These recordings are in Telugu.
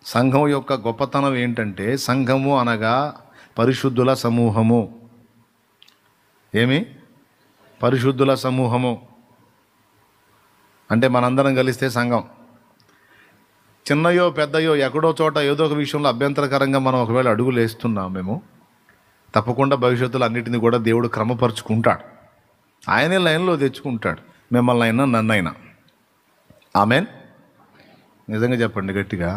సంఘం యొక్క గొప్పతనం ఏంటంటే, సంఘము అనగా పరిశుద్ధుల సమూహము. ఏమి? పరిశుద్ధుల సమూహము అంటే మనందరం కలిస్తే సంఘం. చిన్నయో పెద్దయో ఎక్కడో చోట ఏదో ఒక విషయంలో అభ్యంతరకరంగా మనం ఒకవేళ అడుగులు వేస్తున్నాం, మేము తప్పకుండా భవిష్యత్తులో అన్నిటిని కూడా దేవుడు క్రమపరుచుకుంటాడు. ఆయనే లైన్లో తెచ్చుకుంటాడు, మిమ్మల్ని అయినా నన్నైనా. ఆమెన్. నిజంగా చెప్పండి గట్టిగా.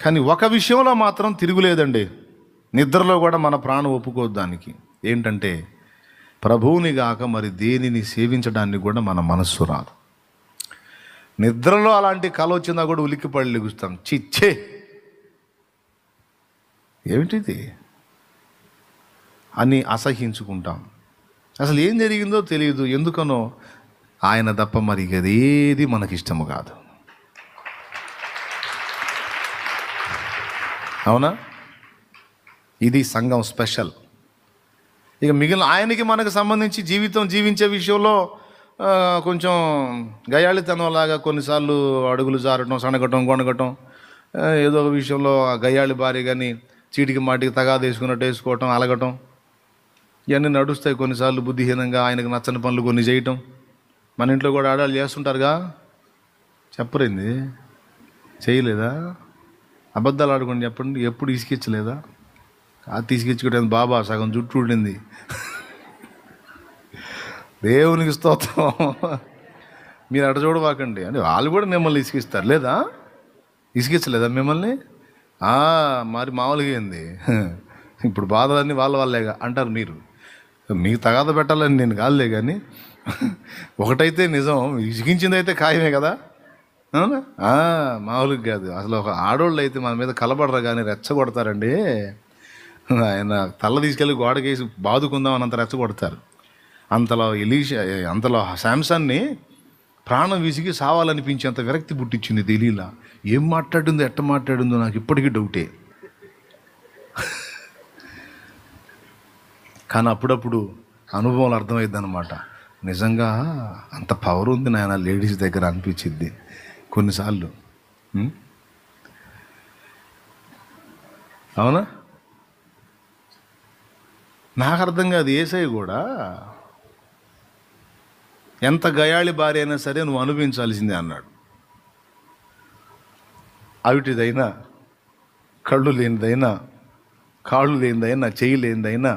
కానీ ఒక విషయంలో మాత్రం తిరుగులేదండి. నిద్రలో కూడా మన ప్రాణం ఒప్పుకోవద్దు దానికి. ఏంటంటే, ప్రభువుని గాక మరి దేనిని సేవించడానికి కూడా మన మనస్సు రాదు. నిద్రలో అలాంటి కళ వచ్చిందా కూడా ఉలిక్కిపడి లెగుస్తాం. చిచ్చే, ఏమిటిది అని అసహించుకుంటాం. అసలు ఏం జరిగిందో తెలియదు, ఎందుకనో ఆయన తప్ప మరి అదేది మనకిష్టము కాదు. అవునా? ఇది సంఘం స్పెషల్. ఇక మిగిలిన ఆయనకి మనకు సంబంధించి జీవించే విషయంలో కొంచెం గయాళితనంలాగా కొన్నిసార్లు అడుగులు జారటం, సనగటం, గొనగటం, ఏదో ఒక విషయంలో ఆ గయాళి భార్య కానీ చీటికి మాటికి తగాదా వేసుకున్నట్టు వేసుకోవటం, అలగటం, ఇవన్నీ నడుస్తాయి. కొన్నిసార్లు బుద్ధిహీనంగా ఆయనకు నచ్చని పనులు కొన్ని చేయటం. మన ఇంట్లో కూడా ఆడాళ్ళు చేస్తుంటారుగా, చెప్పరింది చేయలేదా? అబద్ధాలు ఆడుకోండి చెప్పండి, ఎప్పుడు ఇసుకిచ్చలేదా? అది తీసుకిచ్చుకోవడానికి బాబా సగం జుట్టు ఉండింది. దేవునికి స్తోత్రం. మీరు అట చూడవాకండి అంటే వాళ్ళు కూడా మిమ్మల్ని ఇసుకిస్తారు లేదా? ఇసుకిచ్చలేదా మిమ్మల్ని? మరి మామూలుగా ఏంది, ఇప్పుడు బాధలన్నీ వాళ్ళ వాళ్ళేగా అంటారు. మీకు తగాద పెట్టాలని నేను కాదులే, కానీ ఒకటైతే నిజం, ఇసిగించింది అయితే ఖాయమే కదా. అవునా? మామూలుగా కాదు. అసలు ఒక ఆడోళ్ళు అయితే మన మీద కలబడరు కానీ రెచ్చగొడతారండి. ఆయన తల తీసుకెళ్ళి గోడకేసి బాదుకుందాం అన్నంత రెచ్చగొడతారు. అంతలో శాంసన్ని ప్రాణం విసిగి సావాలనిపించేంత విరక్తి పుట్టించింది తెలియలా. ఏం మాట్లాడిందో ఎట్ట మాట్లాడిందో నాకు ఇప్పటికీ డౌటే. కానీ అప్పుడప్పుడు అనుభవాలు అర్థమైద్ది అనమాట. నిజంగా అంత పవర్ ఉంది నాయన లేడీస్ దగ్గర అనిపించింది కొన్నిసార్లు. అవునా? నాకు అర్థం కాదు. యేసయ్య కూడా ఎంత గయాళి భార్య అయినా సరే నువ్వు అనుభవించాల్సిందే అన్నాడు. అవిటిదైనా, కళ్ళు లేనిదైనా, కాళ్ళు లేనిదైనా, చెయ్యి లేనిదైనా,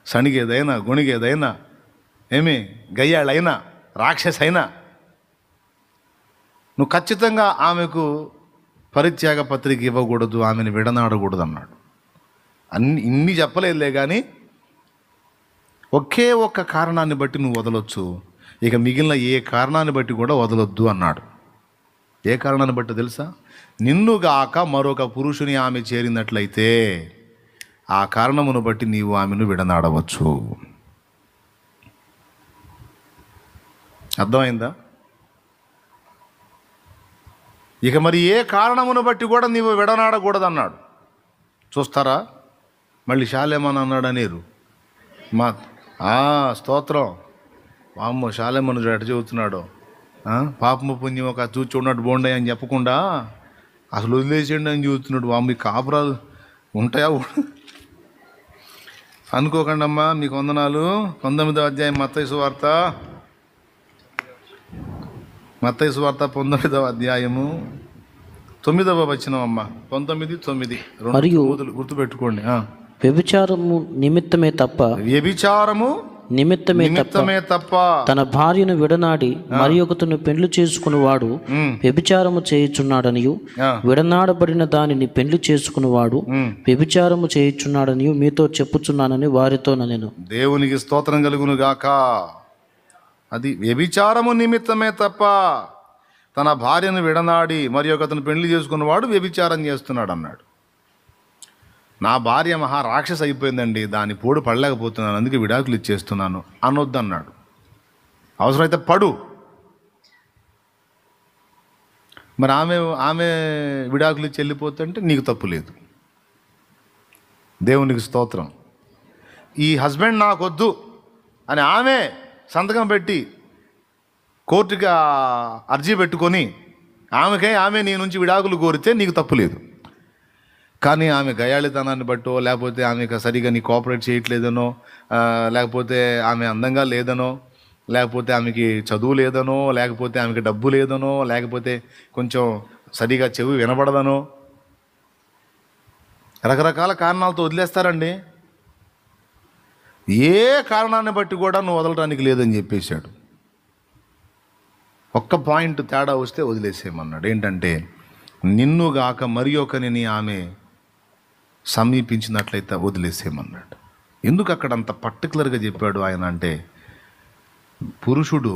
సణిగేదైనా, గొణిగేదైనా, ఏమి గయ్యాళైనా, రాక్షస అయినా నువ్వు ఖచ్చితంగా ఆమెకు పరిత్యాగ పత్రిక ఇవ్వకూడదు, ఆమెను విడనాడకూడదు అన్నాడు. ఇన్ని చెప్పలేదులే, కానీ ఒకే ఒక్క కారణాన్ని బట్టి నువ్వు వదలొచ్చు, ఇక మిగిలిన ఏ కారణాన్ని బట్టి కూడా వదలొద్దు అన్నాడు. ఏ కారణాన్ని బట్టి తెలుసా? నిన్నుగాక మరొక పురుషుని ఆమె చేరినట్లయితే ఆ కారణమును బట్టి నీవు ఆమెను విడనాడవచ్చు. అర్థమైందా? ఇక మరి ఏ కారణమును బట్టి కూడా నీవు విడనాడకూడదు అన్నాడు. చూస్తారా, మళ్ళీ శాలేమని అన్నాడు అనేరు. స్తోత్రం. వామ్మో, శాలేమను ఎట చెబుతున్నాడు. పాపము పుణ్యం ఒక చూచి ఉన్నట్టు బోండాయి అని చెప్పకుండా అసలు వదిలేసేయండి అని చూస్తున్నాడు. వామ్మ, మీ కాపురాలు ఉంటాయా అనుకోకండి అమ్మా. మీకు వందనాలు. 19వ అధ్యాయం మత్తయి సువార్త 19వ అధ్యాయము 9వ వచనం అమ్మ. 19:9 మరియు గుర్తుపెట్టుకోండి. వ్యభిచారము నిమిత్తమే తప్ప తన భార్యను విడనాడి మరి ఒకతను పెండ్లి చేసుకునివాడు వ్యభిచారము చేయుచున్నాడనియు, విడనాడబడిన దానిని పెండ్లి చేసుకునివాడు వ్యభిచారము చేయుచున్నాడనియు మీతో చెప్పుచున్నానని వారితో నేను. దేవునికి స్తోత్రం కలుగును గాక. అది వ్యభిచారము నిమిత్తమే తప్ప తన భార్యను విడనాడి మరి ఒకతను పెండ్లి చేసుకున్నవాడు వ్యభిచారం చేస్తున్నాడు అన్నాడు. నా భార్య మహా రాక్షస అయిపోయిందండి, దాని పోడు పడలేకపోతున్నాను, అందుకే విడాకులు ఇచ్చేస్తున్నాను అనొద్దు అన్నాడు. అవసరమైతే పడు. మరి ఆమె విడాకులు ఇచ్చి వెళ్ళిపోతుంటే నీకు తప్పు లేదు. దేవునికి స్తోత్రం. ఈ హస్బెండ్ నాకొద్దు అని ఆమె సంతకం పెట్టి కోర్టుగా అర్జీ పెట్టుకొని ఆమె నీ నుంచి విడాకులు కోరితే నీకు తప్పు లేదు. కానీ ఆమె గయాళితనాన్ని బట్టో, లేకపోతే ఆమెకు సరిగా నీ కోఆపరేట్ చేయట్లేదనో, లేకపోతే ఆమె అందంగా లేదనో, లేకపోతే ఆమెకి చదువు లేదనో, లేకపోతే ఆమెకి డబ్బు లేదనో, లేకపోతే కొంచెం సరిగా చెవి వినబడదనో, రకరకాల కారణాలతో వదిలేస్తారండి. ఏ కారణాన్ని బట్టి కూడా నువ్వు వదలడానికి లేదని చెప్పేశాడు. ఒక్క పాయింట్ తేడా వస్తే వదిలేసేయమన్నాడు. ఏంటంటే, నిన్నుగాక మరి ఒకరిని ఆమె సమీపించినట్లయితే వదిలేసేయమన్నాడు. ఎందుకు అక్కడ అంత పర్టికులర్గా చెప్పాడు ఆయన అంటే, పురుషుడు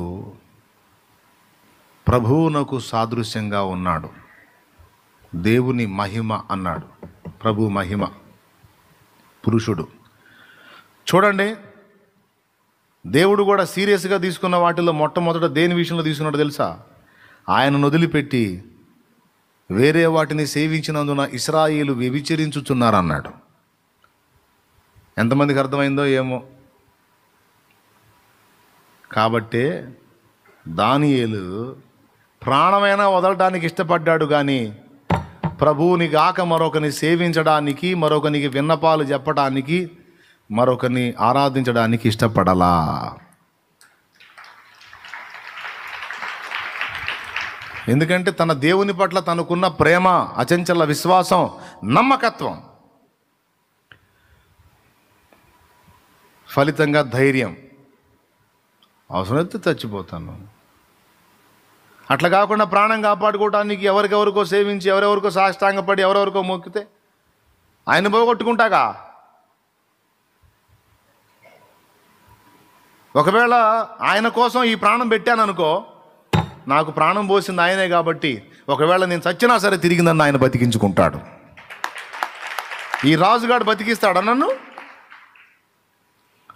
ప్రభువునకు సాదృశ్యంగా ఉన్నాడు. దేవుని మహిమ అన్నాడు. ప్రభు మహిమ పురుషుడు. చూడండి, దేవుడు కూడా సీరియస్గా తీసుకున్న వాటిలో మొట్టమొదట దేని విషయంలో తీసుకున్నాడో తెలుసా? ఆయనను వదిలిపెట్టి వేరే వాటిని సేవించినందున ఇశ్రాయేలు వ్యభిచరించుచున్నారన్నాడు. ఎంతమందికి అర్థమైందో ఏమో. కాబట్టే దానియేలు ప్రాణమైనా వదలడానికి ఇష్టపడ్డాడు, కానీ ప్రభువుని గాక మరొకని సేవించడానికి, మరొకనికి విన్నపాలు చెప్పడానికి, మరొకరిని ఆరాధించడానికి ఇష్టపడలా. ఎందుకంటే తన దేవుని పట్ల తనకున్న ప్రేమ, అచంచల విశ్వాసం, నమ్మకత్వం, ఫలితంగా ధైర్యం. అవసరమైతే చచ్చిపోతాను. అట్లా కాకుండా ప్రాణం కాపాడుకోవడానికి ఎవరికెవరికో సేవించి, ఎవరెవరికో సాష్టాంగపడి, ఎవరెవరికో మొక్కితే ఆయన పోగొట్టుకుంటాగా. ఒకవేళ ఆయన కోసం ఈ ప్రాణం పెట్టాను అనుకో, నాకు ప్రాణం పోసింది ఆయనే కాబట్టి ఒకవేళ నేను చచ్చినా సరే తిరిగి నన్ను ఆయన బతికించుకుంటాడు. ఈ రాజుగాడు బతికిస్తాడా నన్ను?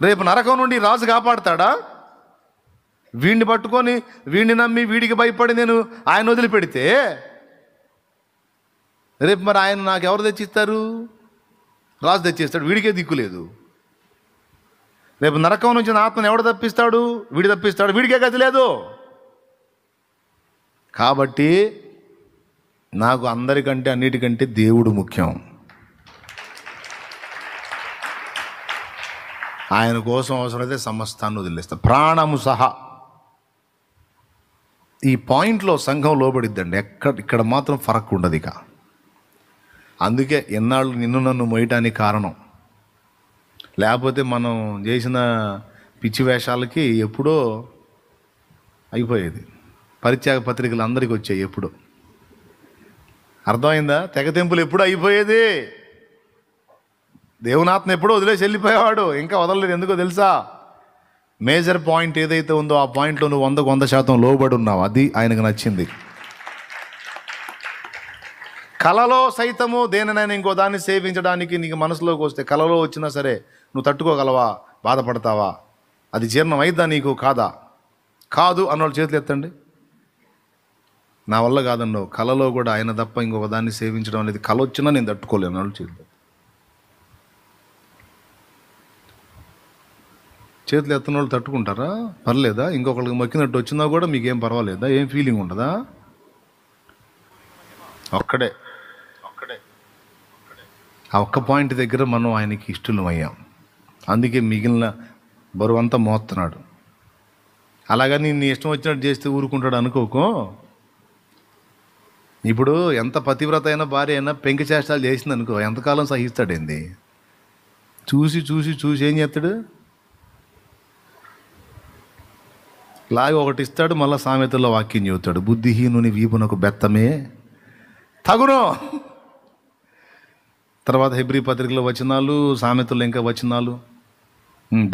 రేపు నరకం నుండి రాజు కాపాడుతాడా? వీడిని పట్టుకొని, వీడిని నమ్మి, వీడికి భయపడి నేను ఆయన వదిలిపెడితే రేపు మరి ఆయన నాకు ఎవరు తెచ్చిస్తారు? రాజు తెచ్చిస్తాడు. వీడికే దిక్కు లేదు. రేపు నరకం నుంచి నా ఆత్మను ఎవడు తప్పిస్తాడు? వీడి తప్పిస్తాడు. వీడికే గతి లేదు. కాబట్టి నాకు అందరికంటే, అన్నిటికంటే దేవుడు ముఖ్యం. ఆయన కోసం అవసరమైతే సమస్తాన్ని వదిలేస్తా, ప్రాణము సహా. ఈ పాయింట్లో సంఘం లోబడిద్దండి. ఇక్కడ మాత్రం ఫరక్ ఉండదు ఇక. అందుకే ఎన్నాళ్ళు నిన్ను నన్ను మోయటానికి కారణం. లేకపోతే మనం చేసిన పిచ్చి వేషాలకి ఎప్పుడో అయిపోయేది. పరిత్యాగ పత్రికలు అందరికీ వచ్చాయి ఎప్పుడు. అర్థమైందా? తెగతెంపులు ఎప్పుడు అయిపోయేది. దేవునాత్మ ఎప్పుడో వదిలేసి వెళ్ళిపోయేవాడు, ఇంకా వదలలేదు. ఎందుకో తెలుసా? మేజర్ పాయింట్ ఏదైతే ఉందో ఆ పాయింట్లో నువ్వు 100% లోబడి ఉన్నావు. అది ఆయనకు నచ్చింది. కలలో సైతము దేనినైనా ఇంకో దాన్ని సేవించడానికి నీకు మనసులోకి వస్తే, కలలో వచ్చినా సరే నువ్వు తట్టుకోగలవా? బాధపడతావా? అది జీర్ణం అయిద్దా నీకు? కాదా? కాదు అన్నోళ్ళు చేతులు ఎత్తండి. నా వల్ల కాదన్నావు. కలలో కూడా ఆయన తప్ప ఇంకొక దాన్ని సేవించడం అనేది, కల వచ్చినా నేను తట్టుకోలేను అన్నోళ్ళు చేతులు ఎత్తన వాళ్ళు తట్టుకుంటారా? పర్లేదా? ఇంకొకరికి మొక్కినట్టు వచ్చినా కూడా మీకేం పర్వాలేదా? ఏం ఫీలింగ్ ఉండదా? ఒక్కడే ఆ ఒక్క పాయింట్ దగ్గర మనం ఆయనకి ఇష్టలం అయ్యాం. అందుకే మిగిలిన బరువంతా మోస్తున్నాడు. అలాగని నీ ఇష్టం వచ్చినట్టు చేస్తే ఊరుకుంటాడు అనుకోకో. ఇప్పుడు ఎంత పతివ్రత అయినా భార్య అయినా పెంకి చేష్టాలు చేసింది అనుకో, ఎంతకాలం సహిస్తాడేంది? చూసి చూసి చూసి ఏం చేస్తాడు? లాగి ఒకటి ఇస్తాడు, మళ్ళీ సామెతల్లో వాక్యం చెబుతాడు, బుద్ధిహీనుని వీపునకు బెత్తమే తగును. తర్వాత హెబ్రీ పత్రికలో వచనాలు, సామెతల్లో ఇంకా వచనాలు.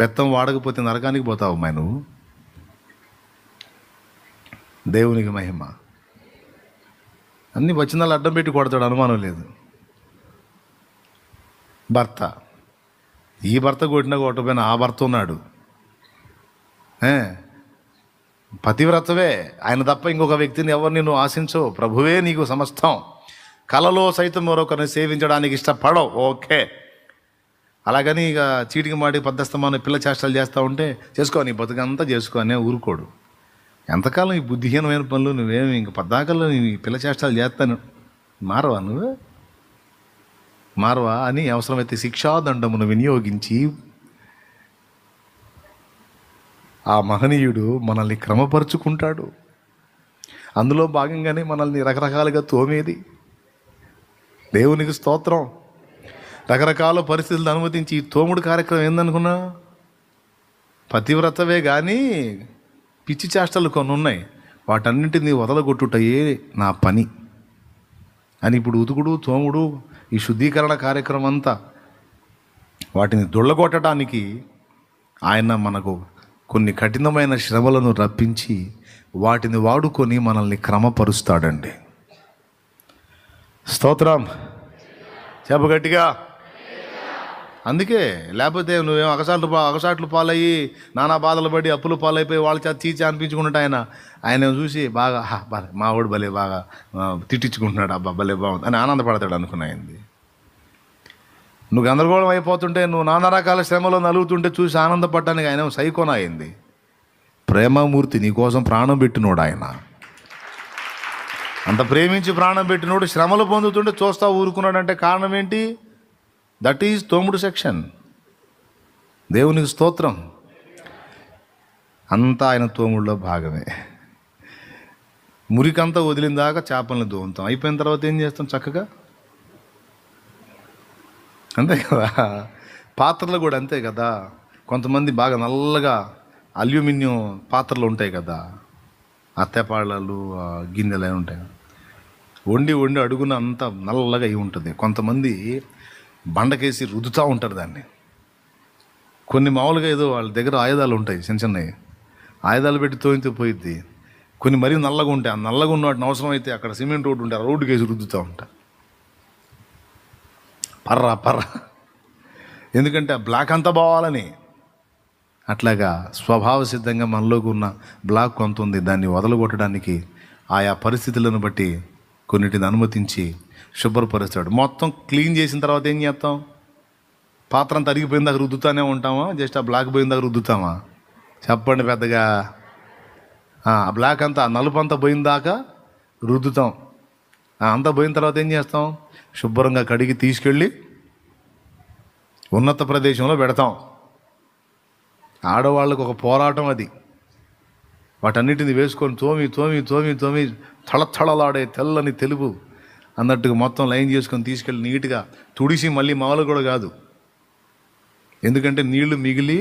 బెత్తం వాడకపోతే నరకానికి పోతావు అమ్మాయి నువ్వు. దేవునికి మహిమ. అన్ని వచనాలు అడ్డం పెట్టి కొడతాడు, అనుమానం లేదు. భర్త, ఈ భర్త కొట్టినా కొట్టపోయినా ఆ భర్త ఉన్నాడు. పతివ్రతవే, ఆయన తప్ప ఇంకొక వ్యక్తిని ఎవరిని నువ్వు ఆశించవు. ప్రభువే నీకు సమస్తం. కలలో సైతం మరొకరిని సేవించడానికి ఇష్టపడవు. ఓకే. అలాగని ఇక చీటికి మాటి పద్దస్తమాన పిల్ల చేష్టలు చేస్తూ ఉంటే చేసుకో, నీ బతుకంతా చేసుకో అనే ఊరుకోడు. ఎంతకాలం ఈ బుద్ధిహీనమైన పనులు నువ్వేమి ఇంక పద్దాకల్లో నీ పిల్ల చేష్టాలు చేస్తాను, మారవా నువ్వు? మారవా అని అవసరమైతే శిక్షాదండమును వినియోగించి ఆ మహనీయుడు మనల్ని క్రమపరుచుకుంటాడు. అందులో భాగంగానే మనల్ని రకరకాలుగా తోమేది. దేవునికి స్తోత్రం. రకరకాల పరిస్థితులను అనుమతించి ఈ తోముడు కార్యక్రమం ఏందనుకున్నా? పతివ్రతవే కానీ పిచ్చి చేష్టలు కొన్ని ఉన్నాయి, వాటన్నింటినీ వదలగొట్టుటయే నా పని అని ఇప్పుడు ఉతుకుడు, తోముడు, ఈ శుద్ధీకరణ కార్యక్రమం అంతా వాటిని దొళ్ళగొట్టడానికి ఆయన మనకు కొన్ని కఠినమైన శ్రమలను రప్పించి వాటిని వాడుకొని మనల్ని క్రమపరుస్తాడండి. స్తోత్రం చెప్పగట్టిగా. అందుకే లేకపోతే నువ్వేం అగసాట్లు పాలయ్యి నానా బాధలు పడి అప్పులు పాలైపోయి వాళ్ళ చేత చీచి అనిపించుకుంటే ఆయన చూసి బాగా మా వాడు భలే బాగా తిట్టించుకుంటున్నాడు, అబ్బా భలే బాగుంది అని ఆనందపడతాడు అనుకున్నాయింది. నువ్వు గందరగోళం అయిపోతుంటే, నువ్వు నానా రకాల శ్రమలో నలుగుతుంటే చూసి ఆనందపడటానికి ఆయన సైకోన అయింది. ప్రేమమూర్తి, నీకోసం ప్రాణం పెట్టినోడు ఆయన. అంత ప్రేమించి ప్రాణం పెట్టినోడు శ్రమలు పొందుతుంటే చూస్తా ఊరుకున్నాడంటే కారణం ఏంటి? దట్ ఈజ్ తోముడు సెక్షన్. దేవునికి స్తోత్రం. అంతా ఆయన తోముడులో భాగమే. మురికంతా వదిలిన దాకా చేపలను దోముతాం, అయిపోయిన తర్వాత ఏం చేస్తాం? చక్కగా అంతే కదా. పాత్రలు కూడా అంతే కదా. కొంతమంది బాగా నల్లగా అల్యూమినియం పాత్రలు ఉంటాయి కదా, అత్తెపాళ్ళలు, గిన్నెలు అవి ఉంటాయి. వండి అడుగున అంతా నల్లగా అయి ఉంటుంది. కొంతమంది బండకేసి రుద్దుతూ ఉంటారు దాన్ని. కొన్ని మామూలుగా ఏదో వాళ్ళ దగ్గర ఆయుధాలు ఉంటాయి, చిన్నవి ఆయుధాలు పెట్టి తోయితే పోయిద్ది. కొన్ని మరీ నల్లగా ఉంటాయి. ఆ నల్లగా ఉన్న వాటిని అవసరం అయితే అక్కడ సిమెంట్ రోడ్డు ఉంటే ఆ రోడ్డుకి వేసి రుద్దుతూ ఉంటారు. పర్రా ఎందుకంటే ఆ బ్లాక్ అంతా పోవాలని. అట్లాగా స్వభావ సిద్ధంగా మనలోకి ఉన్న బ్లాక్ కొంత ఉంది, దాన్ని వదలగొట్టడానికి ఆయా పరిస్థితులను బట్టి కొన్నిటిని అనుమతించి శుభ్రపరుస్తాడు. మొత్తం క్లీన్ చేసిన తర్వాత ఏం చేస్తాం? పాత్ర అంతా అరిగిపోయిన దాకా రుద్దుతానే ఉంటామా? జస్ట్ ఆ బ్లాక్ పోయిన దాకా రుద్దుతామా? చెప్పండి పెద్దగా. ఆ బ్లాక్ అంతా, ఆ నలుపు అంతా పోయిన దాకా రుద్దుతాం. అంతా పోయిన తర్వాత ఏం చేస్తాం? శుభ్రంగా కడిగి తీసుకెళ్ళి ఉన్నత ప్రదేశంలో పెడతాం. ఆడవాళ్ళకు ఒక పోరాటం అది. వాటన్నిటిని వేసుకొని తోమి తళతళలాడే తెల్లని తెలుపు అన్నట్టుగా మొత్తం లైన్ చేసుకొని తీసుకెళ్ళి నీట్గా తుడిసి, మళ్ళీ మామూలు కూడా కాదు, ఎందుకంటే నీళ్లు మిగిలి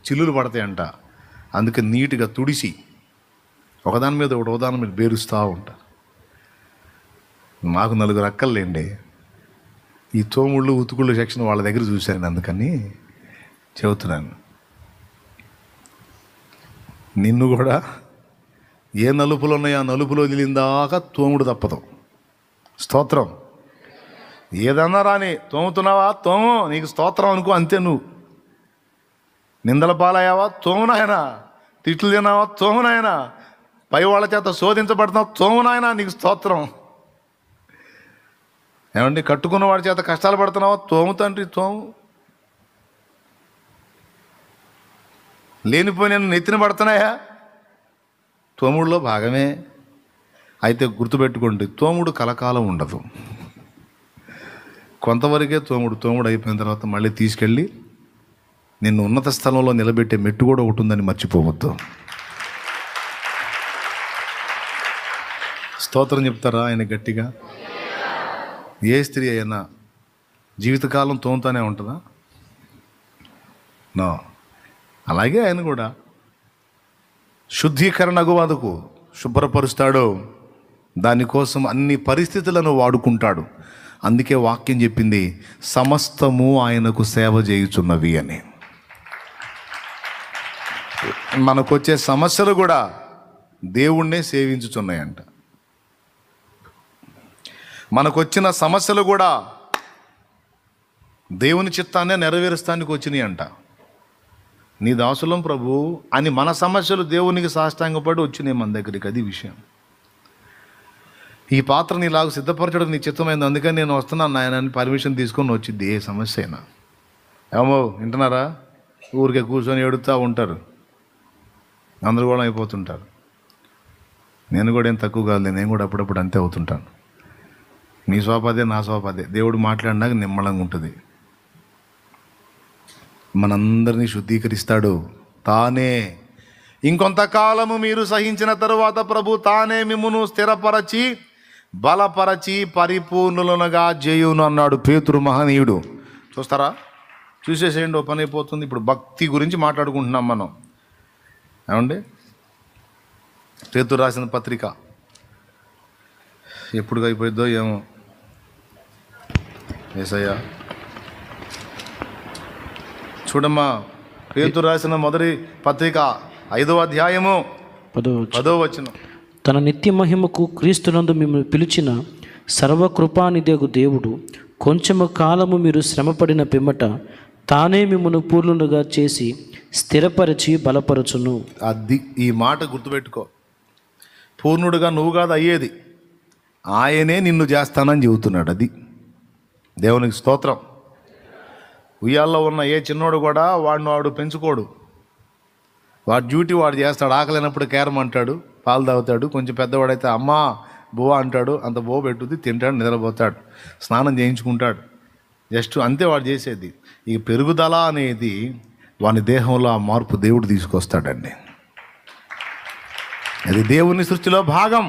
చిల్లులు పడతాయంట. అందుకే నీట్గా తుడిసి ఒకదాని మీద బేరుస్తూ ఉంటారు. మాకు 4 అక్కర్లేండి. ఈ తోముళ్ళు ఉతుకుళ్ళు సెక్షన్ వాళ్ళ దగ్గర చూశాను, అందుకని చెబుతున్నాను. నిన్ను కూడా ఏ నలుపులు ఉన్నాయో ఆ నలుపులో వదిలిందాకా తోముడు తప్పదు. స్తోత్రం. ఏదన్నా రాని తోముతున్నావా? తోము, నీకు స్తోత్రం అనుకో, అంతే. నువ్వు నిందల పాలయ్యావా? తోమునాయనా. తిట్లు తిన్నావా? తోమునాయనా. పై వాళ్ళ చేత శోధించబడుతున్నావు? తోమునాయనా, నీకు స్తోత్రం. ఏమండి, కట్టుకున్న వాడి చేత కష్టాలు పడుతున్నావా? తోము తండ్రి, తోము. లేనిపోయి నెత్తిన పడుతున్నాయా? తోముడులో భాగమే. అయితే గుర్తుపెట్టుకోండి, తోముడు కలకాలం ఉండదు. కొంతవరకే తోముడు అయిపోయిన తర్వాత మళ్ళీ తీసుకెళ్ళి నిన్ను ఉన్నత స్థలంలో నిలబెట్టే మెట్టు కూడా ఒకటి ఉందని మర్చిపోవద్దు. స్తోత్రం చెప్తారా ఆయన గట్టిగా? ఏ స్త్రీ అయినా జీవితకాలం తోముతానే ఉంటుందా? నో. అలాగే ఆయన కూడా శుద్ధీకరణకు వదకు శుభ్రపరుస్తాడు. దానికోసం అన్ని పరిస్థితులను వాడుకుంటాడు. అందుకే వాక్యం చెప్పింది, సమస్తము ఆయనకు సేవ చేయుచున్నవి అని. మనకొచ్చే సమస్యలు కూడా దేవుణ్ణే సేవించుచున్నాయంట. మనకొచ్చిన సమస్యలు కూడా దేవుని చిత్తాన్నే నెరవేరుస్తానికి వచ్చినాయి అంట. నీ దాసులం ప్రభు అని మన సమస్యలు దేవునికి సాష్టాంగపడి వచ్చినాయి మన దగ్గరికి. అది విషయం. ఈ పాత్రని ఇలాగ సిద్ధపరచడం నీ చిత్తమైంది, అందుకని నేను వస్తున్నాను నాయనని పర్మిషన్ తీసుకొని వచ్చింది. ఏ సమస్య అయినా ఏమో వింటున్నారా? ఊరికే కూర్చొని ఏడుతూ ఉంటారు, గందరగోళం అయిపోతుంటారు. నేను కూడా ఏం తక్కువ కాదు, నేను కూడా అప్పుడప్పుడు అంతే అవుతుంటాను. నీ స్వపదే నా స్వపదే. దేవుడు మాట్లాడినాక నిమ్మలంగా ఉంటుంది. మనందరినీ శుద్ధీకరిస్తాడు తానే. ఇంకొంతకాలము మీరు సహించిన తరువాత ప్రభు తానే మిమ్మును స్థిరపరచి బలపరచి పరిపూర్ణులనుగా చేయును అన్నాడు పేతురు మహనీయుడు. చూస్తారా, చూసేసేయండి, ఓ పని అయిపోతుంది. ఇప్పుడు భక్తి గురించి మాట్లాడుకుంటున్నాం మనం. ఏమండి, పేతురు రాసిన పత్రిక ఎప్పుడు అయిపోయిద్దో ఏమో. యేసయ్యా చూడమ్మా, పేతురు రాసిన మొదటి పత్రిక 5వ అధ్యాయము 10వ వచనం. తన నిత్య మహిమకు క్రీస్తునందు మిమ్మల్ని పిలిచిన సర్వకృపానిదేగు దేవుడు కొంచెము కాలము మీరు శ్రమపడిన పిమ్మట తానే మిమ్మల్ని పూర్ణులుగా చేసి స్థిరపరిచి బలపరచును. అది ఈ మాట గుర్తుపెట్టుకో. పూర్ణుడుగా నువ్వు కాదు అయ్యేది, ఆయనే నిన్ను చేస్తానని చెబుతున్నాడు. అది దేవునికి స్తోత్రం. ఉయ్యాల్లో ఉన్న ఏ చిన్నోడు కూడా వాడు పెంచుకోడు. వాడి డ్యూటీ వాడు చేస్తాడు. ఆకలినప్పుడు కేరం అంటాడు, పాలు తాగుతాడు. కొంచెం పెద్దవాడైతే అమ్మా బువ్వ అంటాడు, అంత బువ్వ పెట్టుద్ది, తింటాడు, నిద్రపోతాడు, స్నానం చేయించుకుంటాడు. జస్ట్ అంతే వాడు చేసేది. ఈ పెరుగుదల అనేది వాని దేహంలో ఆ మార్పు దేవుడు తీసుకొస్తాడండి. అది దేవుని సృష్టిలో భాగం.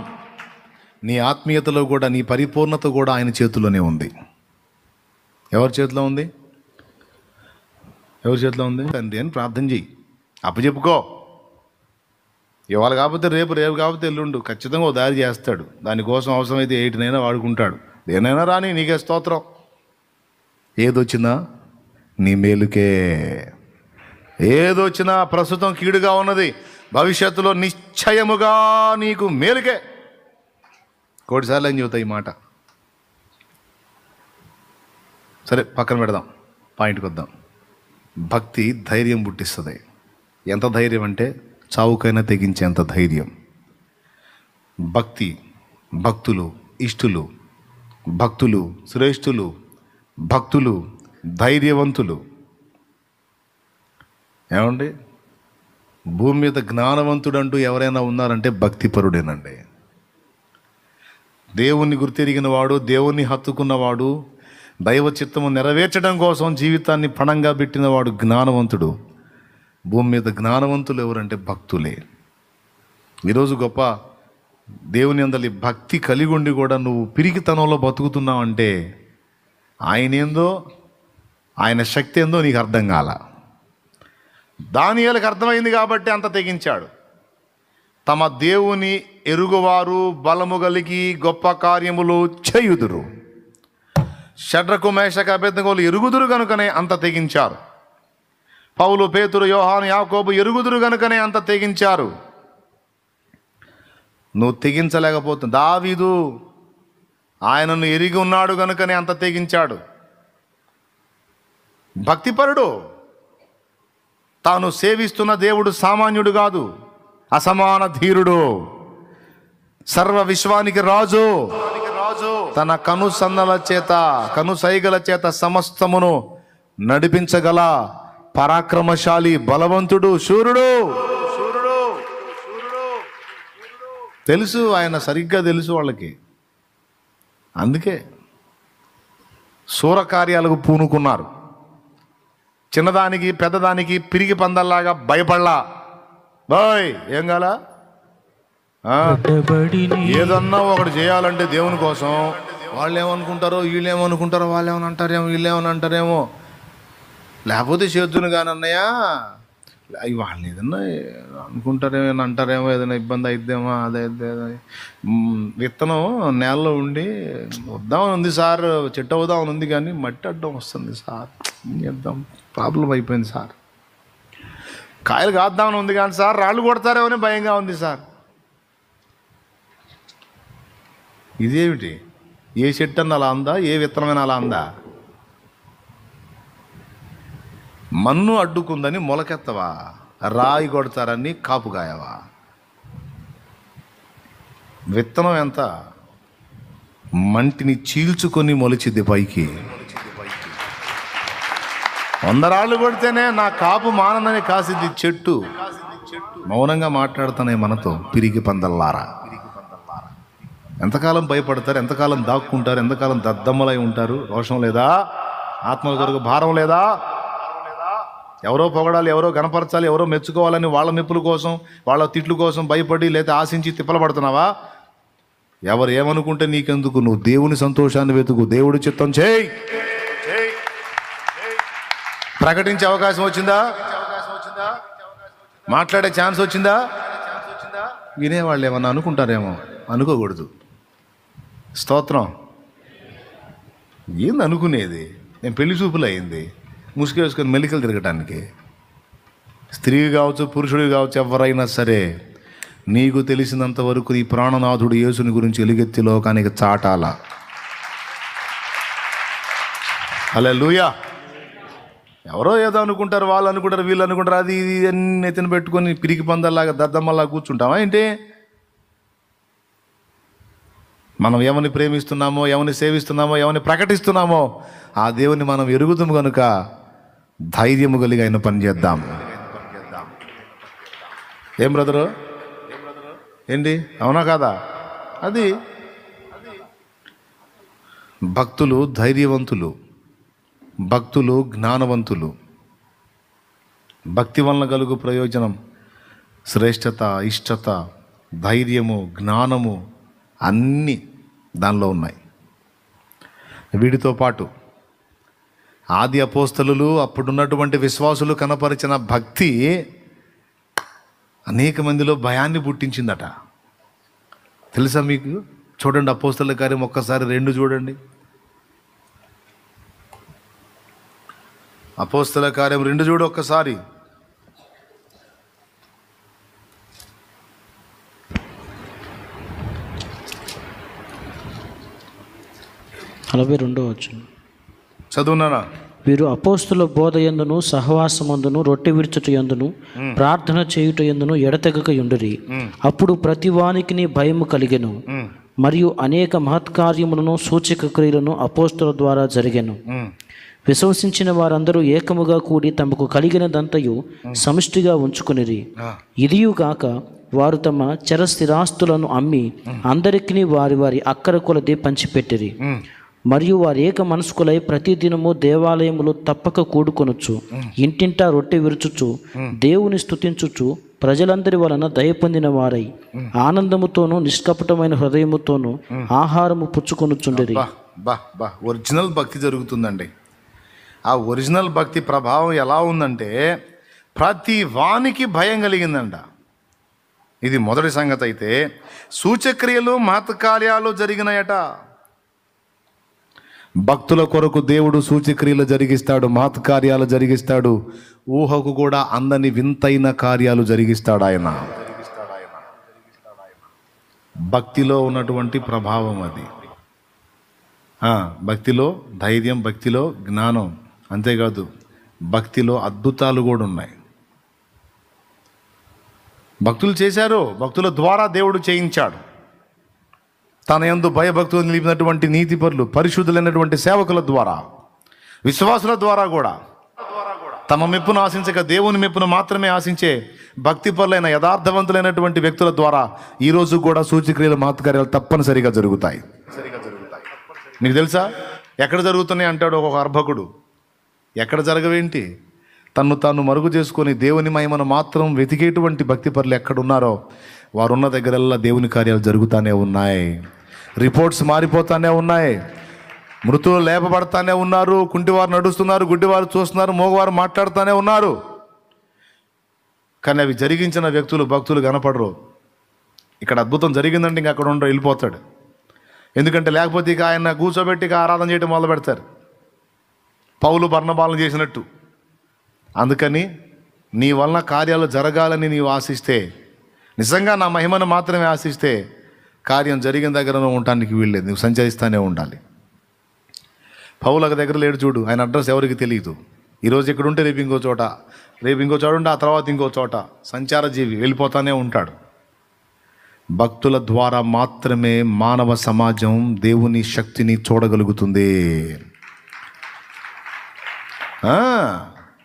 నీ ఆత్మీయతలో కూడా, నీ పరిపూర్ణత కూడా ఆయన చేతిలోనే ఉంది. ఎవరి చేతిలో ఉంది? ఎవరి చేతిలో ఉంది? తండ్రి అని ప్రార్థన చెయ్యి, అప్పచెప్పుకో. ఇవాళ కాకపోతే రేపు, రేపు కాకపోతే ఎల్లుండు, ఖచ్చితంగా ఓ దారి చేస్తాడు. దానికోసం అవసరమైతే 8 వాడుకుంటాడు. దేనైనా రాని, నీకే స్తోత్రం. ఏదొచ్చినా నీ మేలుకే. ఏదొచ్చినా ప్రస్తుతం కీడుగా ఉన్నది, భవిష్యత్తులో నిశ్చయముగా నీకు మేలుకే. కోటిసార్లు ఏం చెబుతాయి ఈ మాట. సరే, పక్కన పెడదాం, పాయింట్కి వద్దాం. భక్తి ధైర్యం పుట్టిస్తుంది. ఎంత ధైర్యం అంటే చావుకైనా తెగించేంత ధైర్యం. భక్తి, భక్తులు ఇష్టులు, భక్తులు శ్రేష్ఠులు, భక్తులు ధైర్యవంతులు. ఏమండి, భూమి మీద జ్ఞానవంతుడు అంటూ ఎవరైనా ఉన్నారంటే భక్తిపరుడేనండి. దేవుణ్ణి గుర్తెరిగిన వాడు, దేవుణ్ణి హత్తుకున్నవాడు, దైవ చిత్తము నెరవేర్చడం కోసం జీవితాన్ని పణంగా పెట్టినవాడు జ్ఞానవంతుడు. భూమి మీద జ్ఞానవంతులు ఎవరంటే భక్తులే. ఈరోజు గొప్ప దేవుని అందలి భక్తి కలిగి ఉండి కూడా నువ్వు పిరికితనంలో బతుకుతున్నావు అంటే ఆయన ఏందో, ఆయన శక్తి ఏందో నీకు అర్థం కాల. దానియేలుకు అర్థమైంది కాబట్టి అంత తెగించాడు. తమ దేవుని ఎరుగువారు బలము కలిగి గొప్ప కార్యములు చేయుదురు. షడ్రకు మేషకు అబేద్నెగోలు ఎరుగుదురు కనుకనే అంత తెగించారు. పౌలు, పేతురు, యోహాను, యాకోబు ఎరుగుదురు కనుకనే అంత తెగించారు. నువ్వు తెగించలేకపోతుంది. దావీదు ఆయనను ఎరిగి ఉన్నాడు కనుకనే అంత తెగించాడు. భక్తిపరుడు. తాను సేవిస్తున్న దేవుడు సామాన్యుడు కాదు, అసమాన ధీరుడు, సర్వ విశ్వానికి రాజు. తన కనుసన్నల చేత, కనుసైగల చేత సమస్తమును నడిపించగల పరాక్రమశాలి, బలవంతుడు, శూరుడు. తెలుసు, ఆయన సరిగ్గా తెలుసు వాళ్ళకి. అందుకే శూర కార్యాలకు పూనుకున్నారు. చిన్నదానికి పెద్దదానికి పిరిగి పందల్లాగా భయపడలా. బాయ్ ఏం కాలా, ఏదన్నా ఒకటి చేయాలంటే దేవుని కోసం వాళ్ళు ఏమనుకుంటారో, వీళ్ళు ఏమనుకుంటారో, వాళ్ళు ఏమని అంటారేమో, వీళ్ళు ఏమని అంటారేమో, లేకపోతే చేద్దును కానీ అన్నయ్య వాళ్ళు ఏదన్నా అనుకుంటారేమో, అంటారేమో, ఏదైనా ఇబ్బంది అయిద్దేమో, అదే విత్తనం నేలలో ఉండి వద్దామని ఉంది సార్, చెట్టు అవుదామని ఉంది కానీ మట్టి అడ్డం వస్తుంది సార్, చేద్దాం, ప్రాబ్లం అయిపోయింది సార్. కాయలు కాద్దామని ఉంది కానీ సార్ రాళ్ళు కొడతారేమో అని భయంగా ఉంది సార్. ఇదేమిటి? ఏ చెట్టు అన్న అలా అందా? ఏ విత్తనమైనా అలా అందా? మన్ను అడ్డుకుందని మొలకెత్తవా? రాయి కొడతారని కాపుగాయవా? విత్తనం ఎంత మంటిని చీల్చుకొని మొలిచిద్ది పైకి. 100 రాళ్ళు కొడితేనే నా కాపు మానదని కాసిద్ది చెట్టు. మౌనంగా మాట్లాడుతానే మనతో పిరికి పందల్లారా. ఎంతకాలం భయపడతారు, ఎంతకాలం దాక్కుంటారు, ఎంతకాలం దద్దమ్మలై ఉంటారు? రోషం లేదా? ఆత్మల కొరకు భారం లేదా? ఎవరో పొగడాలి, ఎవరో గణపరచాలి, ఎవరో మెచ్చుకోవాలని వాళ్ళ మెప్పుల కోసం, వాళ్ళ తిట్లు కోసం భయపడి లేదా ఆశించి తిప్పలు పడుతున్నావా? ఎవరు ఏమనుకుంటే నీకెందుకు? నువ్వు దేవుని సంతోషాన్ని వెతుకు, దేవుడి చిత్తం చేయి. ప్రకటించే అవకాశం వచ్చిందా? మాట్లాడే ఛాన్స్ వచ్చిందా? వినేవాళ్ళు ఏమన్నా అనుకుంటారేమో, అనుకోకూడదు. స్తోత్రం. ఏంది అనుకునేది? నేను పెళ్లి చూపులు అయింది, ముసుగు వేసుకొని మెలికలు తిరగటానికి. స్త్రీ కావచ్చు, పురుషుడు కావచ్చు, ఎవరైనా సరే నీకు తెలిసినంత వరకు ఈ ప్రాణనాథుడు యేసుని గురించి ఎలుగెత్తి లోకానికి చాటాల. హల్లెలూయా. ఎవరో ఏదో అనుకుంటారు, వాళ్ళు అనుకుంటారు, వీళ్ళు అనుకుంటారు, అది ఇది అన్ని ఎత్తున పెట్టుకొని పిరికి పందల్లాగా దద్దమ్మల్లాగా కూర్చుంటామా ఏంటి? మనం ఎవరిని ప్రేమిస్తున్నామో, ఎవరిని సేవిస్తున్నామో, ఎవరిని ప్రకటిస్తున్నామో ఆ దేవుని మనం ఎరుగుతాము కనుక ధైర్యము కలిగి ఆయన పని చేద్దాం. ఏం బ్రదరు? ఏంటి, అవునా కాదా? అది భక్తులు ధైర్యవంతులు, భక్తులు జ్ఞానవంతులు. భక్తి వలన కలుగు ప్రయోజనం శ్రేష్టత, ఇష్టత, ధైర్యము, జ్ఞానము అన్నీ దానిలో ఉన్నాయి. వీటితో పాటు ఆది అపోస్తలులు, అప్పుడున్నటువంటి విశ్వాసులు కనపరిచిన భక్తి అనేక మందిలో భయాన్ని పుట్టించిందట. తెలుసా మీకు? చూడండి అపోస్తలుల కార్యం ఒక్కసారి 2 చూడండి. అపోస్తలుల కార్యం 2 చూడు ఒక్కసారి. నలభై 2వ వచనం చదువున్నారా? వీరు అపోస్తుల బోధ యందును, సహవాసమందును, రొట్టె విరుచుట యందును, ప్రార్థన చేయుట యందును ఎడతెగక యుండిరి. అప్పుడు ప్రతి వానికిని భయము కలిగెను. మరియు అనేక మహత్కార్యములను, సూచక క్రియలను అపోస్తుల ద్వారా జరిగెను. విశ్వసించిన వారందరూ ఏకముగా కూడి తమకు కలిగినదంతయు సమిష్టిగా ఉంచుకొనిరి. ఇదియుగాక వారు తమ చరస్థిరాస్తులను అమ్మి అందరికీ వారి వారి అక్కర కొలది పంచిపెట్టిరి. మరియు వారు ఏక మనస్కులై ప్రతిదినము దేవాలయములు తప్పక కూడుకొనొచ్చు, ఇంటింటా రొట్టె విరుచుచు, దేవుని స్తుతించుచు, ప్రజలందరి వలన దయ పొందిన వారై ఆనందముతోనూ నిష్కపటమైన హృదయముతోనూ ఆహారము పుచ్చుకొనుచుండిరి. ఒరిజినల్ భక్తి జరుగుతుందండి. ఆ ఒరిజినల్ భక్తి ప్రభావం ఎలా ఉందంటే ప్రతి వానికి భయం కలిగిందంట. ఇది మొదటి సంగతి. అయితే సూచక్రియలు, మహత్కార్యాలు జరిగినాయట. భక్తుల కొరకు దేవుడు సూచక్రియలు జరిగిస్తాడు, మహత్కార్యాలు జరిగిస్తాడు, ఊహకు కూడా అందని వింతైన కార్యాలు జరిగిస్తాడు ఆయన. భక్తిలో ఉన్నటువంటి ప్రభావం అది. భక్తిలో ధైర్యం, భక్తిలో జ్ఞానం, అంతేకాదు భక్తిలో అద్భుతాలు కూడా ఉన్నాయి. భక్తులు చేశారు, భక్తుల ద్వారా దేవుడు చేయించాడు. తన యందు భయభక్తులు నిలిపినటువంటి నీతిపరులు, పరిశుద్ధులైనటువంటి సేవకుల ద్వారా, విశ్వాసుల ద్వారా కూడా తమ మెప్పును ఆశించక దేవుని మెప్పును మాత్రమే ఆశించే భక్తిపరులైన యథార్థవంతులైనటువంటి వ్యక్తుల ద్వారా ఈరోజు కూడా సూచక్రియలు, మహత్కార్యాలు తప్పనిసరిగా జరుగుతాయి. మీకు తెలుసా ఎక్కడ జరుగుతున్నాయి అంటాడు ఒక అర్భకుడు. ఎక్కడ జరగవేంటి? తన్ను తాను మరుగు చేసుకొని దేవుని మహిమను మాత్రం వెతికేటువంటి భక్తిపరులు ఎక్కడున్నారో వారున్న దగ్గరల్లా దేవుని కార్యాలు జరుగుతూనే ఉన్నాయి. రిపోర్ట్స్ మారిపోతానే ఉన్నాయి. మృతులు లేపబడతానే ఉన్నారు, కుంటివారు నడుస్తున్నారు, గుడ్డివారు చూస్తున్నారు, మోగవారు మాట్లాడుతూనే ఉన్నారు. కానీ అవి జరిగించిన వ్యక్తులు, భక్తులు కనపడరు. ఇక్కడ అద్భుతం జరిగిందంటే ఇంకా అక్కడ ఉండరు, వెళ్ళిపోతాడు. ఎందుకంటే లేకపోతే ఇక ఆయన కూర్చోబెట్టి ఇక ఆరాధన చేయడం మొదలు పెడతారు, పౌలు బర్నబాలను చేసినట్టు. అందుకని నీ వలన కార్యాలు జరగాలని నీవు ఆశిస్తే, నిజంగా నా మహిమను మాత్రమే ఆశిస్తే కార్యం జరిగిన దగ్గర ఉండటానికి వీల్లేదు. నువ్వు సంచరిస్తూనే ఉండాలి. పౌలు ఒక దగ్గర లేడు చూడు, ఆయన అడ్రస్ ఎవరికి తెలియదు. ఈరోజు ఇక్కడ ఉంటే రేపు ఇంకో చోట, రేపు ఇంకో చోట ఉంటే ఆ తర్వాత ఇంకో చోట, సంచారజీవి, వెళ్ళిపోతానే ఉంటాడు. భక్తుల ద్వారా మాత్రమే మానవ సమాజం దేవుని శక్తిని చూడగలుగుతుంది.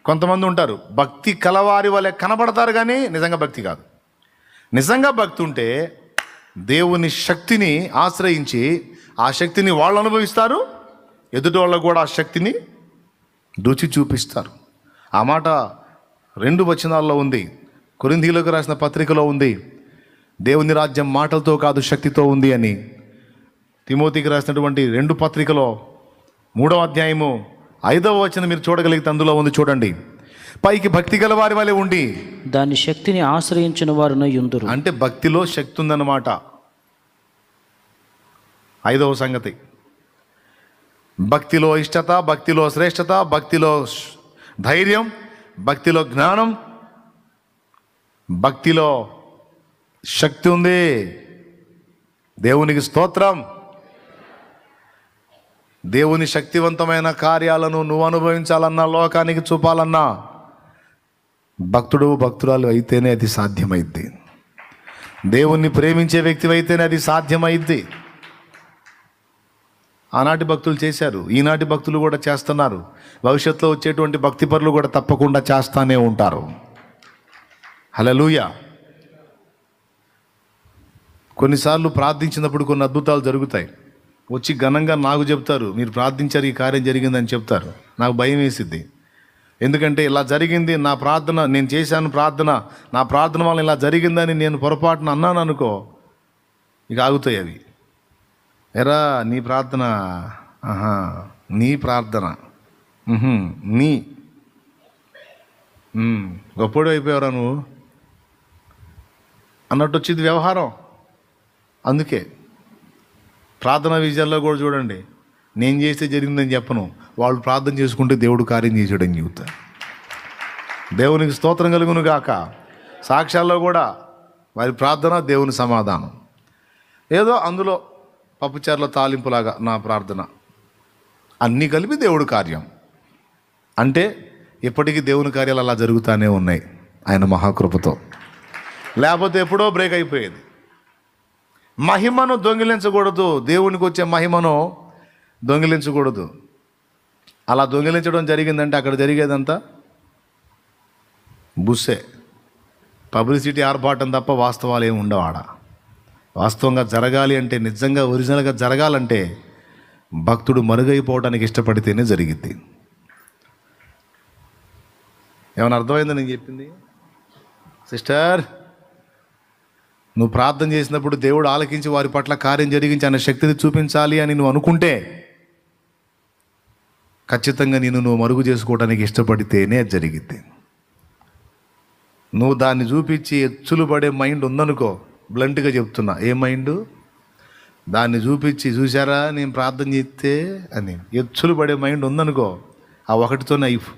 కొంతమంది ఉంటారు భక్తి కలవారి వలె కనబడతారు కానీ నిజంగా భక్తి కాదు. నిజంగా భక్తి ఉంటే దేవుని శక్తిని ఆశ్రయించి ఆ శక్తిని వాళ్ళు అనుభవిస్తారు, ఎదుటి వాళ్ళకు కూడా ఆ శక్తిని రుచి చూపిస్తారు. ఆ మాట 2 వచనాల్లో ఉంది. కొరింథీయులకు రాసిన పత్రికలో ఉంది, దేవుని రాజ్యం మాటలతో కాదు శక్తితో ఉంది అని. తిమోతికి రాసినటువంటి 2 పత్రికలో 3వ అధ్యాయము 5వ వచనం మీరు చూడగలిగితే అందులో ఉంది, చూడండి. పైకి భక్తి గల వారి వలె ఉండి దాని శక్తిని ఆశ్రయించిన వారున యుందురు. అంటే భక్తిలో శక్తి ఉందన్నమాట. 5వ సంగతి, భక్తిలో ఇష్టత, భక్తిలో శ్రేష్టత, భక్తిలో ధైర్యం, భక్తిలో జ్ఞానం, భక్తిలో శక్తి ఉంది. దేవునికి స్తోత్రం. దేవుని శక్తివంతమైన కార్యాలను నువ్వు అనుభవించాలన్నా, లోకానికి చూపాలన్నా, భక్తురాలు అయితేనే అది సాధ్యమైద్ది. దేవుణ్ణి ప్రేమించే వ్యక్తి అయితేనే అది సాధ్యమైద్ది. ఆనాటి భక్తులు చేశారు, ఈనాటి భక్తులు కూడా చేస్తున్నారు. భవిష్యత్తులో వచ్చేటువంటి భక్తి పరులు కూడా తప్పకుండా చేస్తానే ఉంటారు. హల్లెలూయా. కొన్నిసార్లు ప్రార్థించినప్పుడు కొన్ని అద్భుతాలు జరుగుతాయి. వచ్చి ఘనంగా నాకు చెప్తారు, మీరు ప్రార్థించారు, ఈ కార్యం జరిగిందని చెప్తారు. నాకు భయం వేసిద్ది. ఎందుకంటే ఇలా జరిగింది, నా ప్రార్థన, నేను చేశాను ప్రార్థన, నా ప్రార్థన వల్ల ఇలా జరిగిందని నేను పొరపాటున అన్నాను అనుకో, ఇక ఆగుతాయి అవి. ఎరా నీ ప్రార్థన, నీ ప్రార్థన, నీ గొప్పడు అయిపోయావురా నువ్వు అన్నట్టు వచ్చింది వ్యవహారం. అందుకే ప్రార్థనా విజయాల్లో కూడా చూడండి, నేను చేస్తే జరిగిందని చెప్పను, వాళ్ళు ప్రార్థన చేసుకుంటే దేవుడు కార్యం చేసాడని చెబుతా. దేవునికి స్తోత్రం కలుగును గాక. సాక్ష్యాల్లో కూడా వారి ప్రార్థన, దేవుని సమాధానం. ఏదో అందులో పప్పుచారుల తాలింపులాగా నా ప్రార్థన, అన్నీ కలిపి దేవుడు కార్యం. అంటే ఇప్పటికీ దేవుని కార్యాలు అలా జరుగుతూనే ఉన్నాయి ఆయన మహాకృపతో. లేకపోతే ఎప్పుడో బ్రేక్ అయిపోయేది. మహిమను దొంగిలించకూడదు, దేవునికి వచ్చే మహిమను దొంగిలించకూడదు. అలా దొంగిలించడం జరిగిందంటే అక్కడ జరిగేదంతా బుస్సే, పబ్లిసిటీ, ఆర్భాటం తప్ప వాస్తవాలు ఏమి ఉండవు ఆడ. వాస్తవంగా జరగాలి అంటే, నిజంగా ఒరిజినల్గా జరగాలంటే భక్తుడు మరుగైపోవడానికి ఇష్టపడితేనే జరిగిద్ది. ఏమైనా అర్థమైందో నేను చెప్పింది? సిస్టర్, నువ్వు ప్రార్థన చేసినప్పుడు దేవుడు ఆలకించి వారి పట్ల కార్యం జరిగించి ఆయన శక్తిని చూపించాలి అని నువ్వు అనుకుంటే ఖచ్చితంగా నువ్వు మరుగు చేసుకోవడానికి ఇష్టపడితేనే జరిగిద్ది. నువ్వు దాన్ని చూపించి ఎచ్చులు పడే మైండ్ ఉందనుకో, బ్లంట్గా చెప్తున్నా, ఏ మైండ్? దాన్ని చూపించి, చూసారా నేను ప్రార్థన చేస్తే అని ఎచ్చులు పడే మైండ్ ఉందనుకో, ఆ ఒకటితో నైఫ్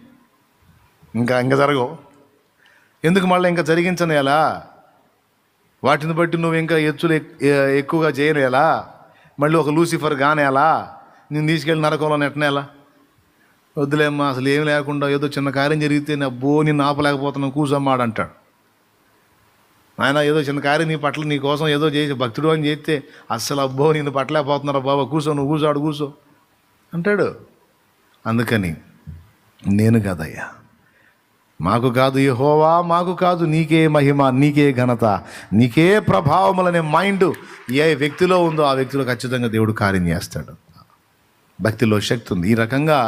ఇంకా జరగవు. ఎందుకు మళ్ళీ ఇంకా జరిగించను ఎలా? వాటిని బట్టి నువ్వు ఇంకా ఎచ్చులు ఎక్కువగా చేయను ఎలా? మళ్ళీ ఒక లూసిఫర్ గానేలా? నేను తీసుకెళ్ళి నరకంలో నెట్టనేలా? వద్దులేమ్మా, అసలు ఏం లేకుండా ఏదో చిన్న కార్యం జరిగితే అబ్బో నిన్ను ఆపలేకపోతున్నావు, కూసమ్మాడు అంటాడు. ఆయన ఏదో చిన్న కార్యం నీ పట్ల, నీ కోసం ఏదో చేసి భక్తుడు అని చేస్తే అస్సలు అబ్బో నిన్ను పట్టలేకపోతున్నారా బాబా, కూసో, నువ్వు కూసాడు కూసో అంటాడు. అందుకని నేను కాదయ్యా, మాకు కాదు యెహోవా, మాకు కాదు, నీకే మహిమ, నీకే ఘనత, నీకే ప్రభావములనే మైండ్ ఏ వ్యక్తిలో ఉందో ఆ వ్యక్తిలో ఖచ్చితంగా దేవుడు కార్యం చేస్తాడు. భక్తిలో శక్తి ఉంది. ఈ రకంగా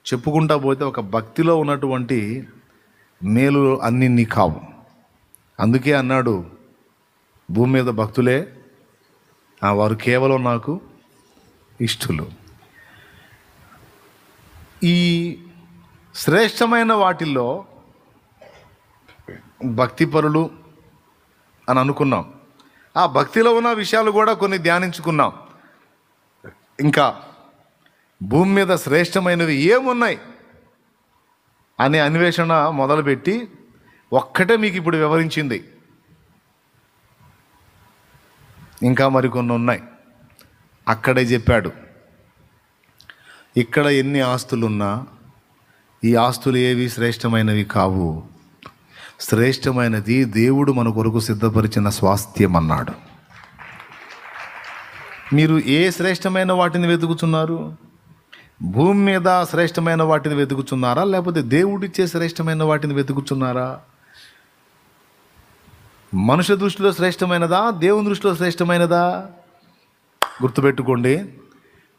చెప్పుకుంటా పోతే ఒక భక్తిలో ఉన్నటువంటి మేలు అన్ని కావు. అందుకే అన్నాడు, భూమి మీద భక్తులే, వారు కేవలం నాకు ఇష్టలు. ఈ శ్రేష్టమైన వాటిల్లో భక్తిపరులు అని అనుకున్నాం. ఆ భక్తిలో ఉన్న విషయాలు కూడా కొన్ని ధ్యానించుకున్నాం. ఇంకా భూమి మీద శ్రేష్టమైనవి ఏమున్నాయి అనే అన్వేషణ మొదలుపెట్టి ఒక్కటే మీకు ఇప్పుడు వివరించింది. ఇంకా మరికొన్ని ఉన్నాయి. అక్కడే చెప్పాడు, ఇక్కడ ఎన్ని ఆస్తులున్నా ఈ ఆస్తులు ఏవి శ్రేష్టమైనవి కావు, శ్రేష్టమైనది దేవుడు మన కొరకు సిద్ధపరిచిన స్వాస్థ్యం అన్నాడు. మీరు ఏ శ్రేష్టమైన వాటిని వెతుకుతున్నారు? భూమి మీద శ్రేష్టమైన వాటిని వెతుకుతున్నారా, లేకపోతే దేవుడిచ్చే శ్రేష్టమైన వాటిని వెతుకుతున్నారా? మనుషుల దృష్టిలో శ్రేష్టమైనదా, దేవుని దృష్టిలో శ్రేష్టమైనదా? గుర్తుపెట్టుకోండి,